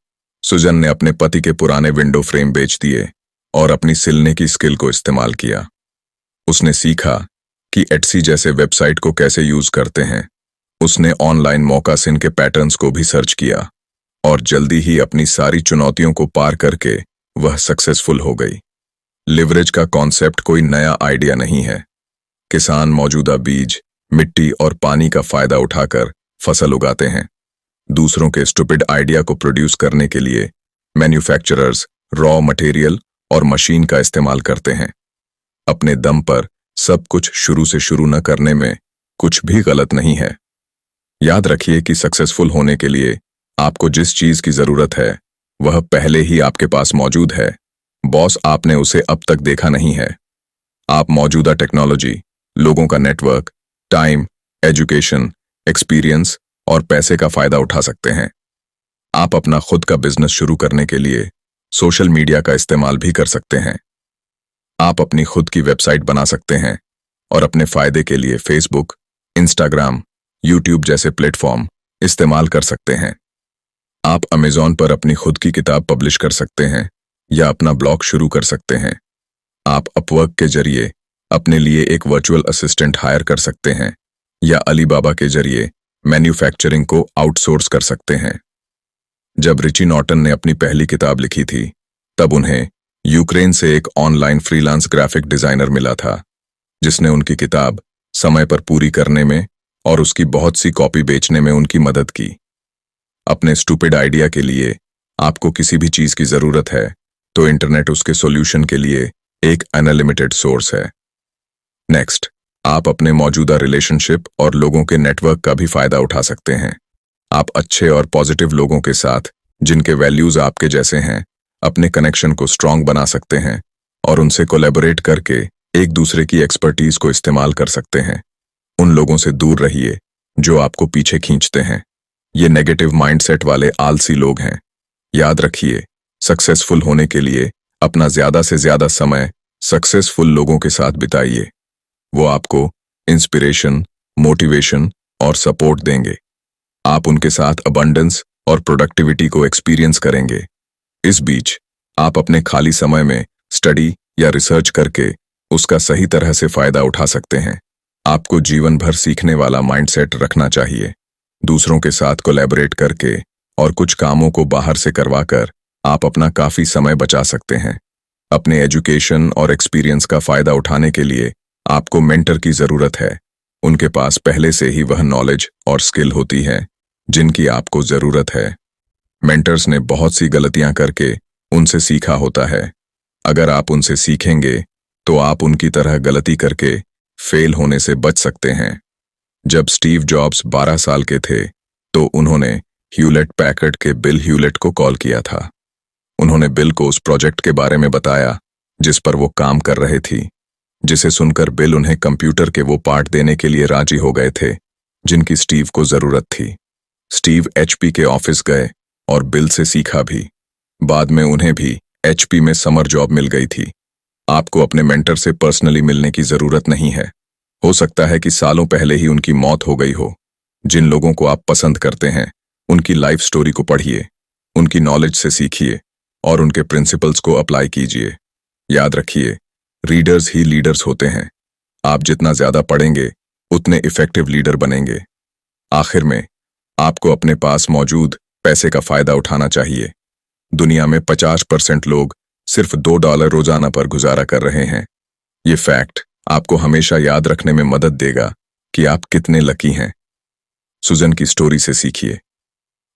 Speaker 1: सुजन ने अपने पति के पुराने विंडो फ्रेम बेच दिए और अपनी सिलने की स्किल को इस्तेमाल किया। उसने सीखा कि एटसी जैसे वेबसाइट को कैसे यूज करते हैं। उसने ऑनलाइन मॉकासिन के पैटर्न्स को भी सर्च किया और जल्दी ही अपनी सारी चुनौतियों को पार करके वह सक्सेसफुल हो गई। लिवरेज का कॉन्सेप्ट कोई नया आइडिया नहीं है। किसान मौजूदा बीज, मिट्टी और पानी का फायदा उठाकर फसल उगाते हैं। दूसरों के स्टूपिड आइडिया को प्रोड्यूस करने के लिए मैन्युफैक्चरर्स रॉ मटेरियल और मशीन का इस्तेमाल करते हैं। अपने दम पर सब कुछ शुरू से शुरू न करने में कुछ भी गलत नहीं है। याद रखिए कि सक्सेसफुल होने के लिए आपको जिस चीज की जरूरत है वह पहले ही आपके पास मौजूद है। बॉस आपने उसे अब तक देखा नहीं है। आप मौजूदा टेक्नोलॉजी, लोगों का नेटवर्क, टाइम, एजुकेशन, एक्सपीरियंस और पैसे का फायदा उठा सकते हैं। आप अपना खुद का बिजनेस शुरू करने के लिए सोशल मीडिया का इस्तेमाल भी कर सकते हैं। आप अपनी खुद की वेबसाइट बना सकते हैं, और अपने फायदे के लिए फेसबुक, इंस्टाग्राम, यूट्यूब जैसे प्लेटफॉर्म इस्तेमाल कर सकते हैं। आप अमेज़ॉन पर अपनी खुद की किताब पब्लिश कर सकते हैं या अपना ब्लॉग शुरू कर सकते हैं। आप अपवर्क के जरिए अपने लिए एक वर्चुअल असिस्टेंट हायर कर सकते हैं या अलीबाबा के जरिए मैन्युफैक्चरिंग को आउटसोर्स कर सकते हैं। जब रिची नॉर्टन ने अपनी पहली किताब लिखी थी, तब उन्हें यूक्रेन से एक ऑनलाइन फ्रीलांस ग्राफिक डिजाइनर मिला था, जिसने उनकी किताब समय पर पूरी करने में और उसकी बहुत सी कॉपी बेचने में उनकी मदद की। अपने स्टूपिड आइडिया के लिए आपको किसी भी चीज की जरूरत है, तो इंटरनेट उसके सॉल्यूशन के लिए एक अनलिमिटेड सोर्स है। नेक्स्ट, आप अपने मौजूदा रिलेशनशिप और लोगों के नेटवर्क का भी फायदा उठा सकते हैं। आप अच्छे और पॉजिटिव लोगों के साथ, जिनके वैल्यूज आपके जैसे हैं, अपने कनेक्शन को स्ट्रांग बना सकते हैं और उनसे कोलैबोरेट करके एक दूसरे की एक्सपर्टीज को इस्तेमाल कर सकते हैं। उन लोगों से दूर रहिए जो आपको पीछे खींचते हैं। ये नेगेटिव माइंडसेट वाले आलसी लोग हैं। याद रखिए, सक्सेसफुल होने के लिए अपना ज्यादा से ज्यादा समय सक्सेसफुल लोगों के साथ बिताइए। वो आपको इंस्पिरेशन, मोटिवेशन और सपोर्ट देंगे। आप उनके साथ अबंडेंस और प्रोडक्टिविटी को एक्सपीरियंस करेंगे। इस बीच आप अपने खाली समय में स्टडी या रिसर्च करके उसका सही तरह से फायदा उठा सकते हैं। आपको जीवन भर सीखने वाला माइंडसेट रखना चाहिए। दूसरों के साथ कोलैबोरेट करके और कुछ कामों को बाहर से करवाकर आप अपना काफी समय बचा सकते हैं। अपने एजुकेशन और एक्सपीरियंस का फायदा उठाने के लिए आपको मेंटर की जरूरत है। उनके पास पहले से ही वह नॉलेज और स्किल होती है जिनकी आपको जरूरत है। मेंटर्स ने बहुत सी गलतियां करके उनसे सीखा होता है। अगर आप उनसे सीखेंगे तो आप उनकी तरह गलती करके फेल होने से बच सकते हैं। जब स्टीव जॉब्स 12 साल के थे, तो उन्होंने ह्यूलेट पैकर्ड के बिल ह्यूलेट को कॉल किया था। उन्होंने बिल को उस प्रोजेक्ट के बारे में बताया जिस पर वो काम कर रहे थी, जिसे सुनकर बिल उन्हें कंप्यूटर के वो पार्ट देने के लिए राजी हो गए थे जिनकी स्टीव को जरूरत थी। स्टीव एचपी के ऑफिस गए और बिल से सीखा भी। बाद में उन्हें भी एचपी में समर जॉब मिल गई थी। आपको अपने मेंटर से पर्सनली मिलने की जरूरत नहीं है। हो सकता है कि सालों पहले ही उनकी मौत हो गई हो। जिन लोगों को आप पसंद करते हैं, उनकी लाइफ स्टोरी को पढ़िए, उनकी नॉलेज से सीखिए और उनके प्रिंसिपल्स को अप्लाई कीजिए। याद रखिए, रीडर्स ही लीडर्स होते हैं। आप जितना ज्यादा पढ़ेंगे, उतने इफेक्टिव लीडर बनेंगे। आखिर में, आपको अपने पास मौजूद पैसे का फायदा उठाना चाहिए। दुनिया में 50% लोग सिर्फ $2 रोजाना पर गुजारा कर रहे हैं। ये फैक्ट आपको हमेशा याद रखने में मदद देगा कि आप कितने लकी हैं। सुजन की स्टोरी से सीखिए।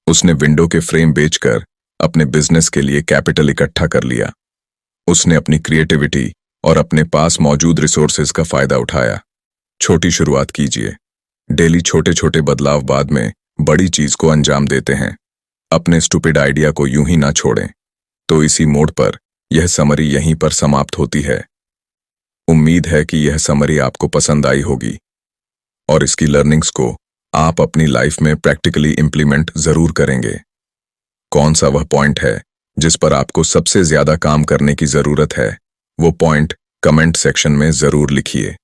Speaker 1: उसने विंडो के फ्रेम बेचकर अपने बिजनेस के लिए कैपिटल इकट्ठा कर लिया। उसने अपनी क्रिएटिविटी और अपने पास मौजूद रिसोर्सेज का फायदा उठाया। छोटी शुरुआत कीजिए। डेली छोटे छोटे बदलाव बाद में बड़ी चीज को अंजाम देते हैं। अपने स्टूपिड आइडिया को यूं ही ना छोड़ें। तो इसी मोड पर यह समरी यहीं पर समाप्त होती है। उम्मीद है कि यह समरी आपको पसंद आई होगी और इसकी लर्निंग्स को आप अपनी लाइफ में प्रैक्टिकली इंप्लीमेंट जरूर करेंगे। कौन सा वह पॉइंट है जिस पर आपको सबसे ज्यादा काम करने की जरूरत है, वो पॉइंट कमेंट सेक्शन में जरूर लिखिए।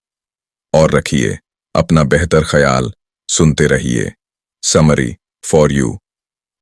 Speaker 1: और रखिए अपना बेहतर ख्याल। सुनते रहिए समरी फॉर यू।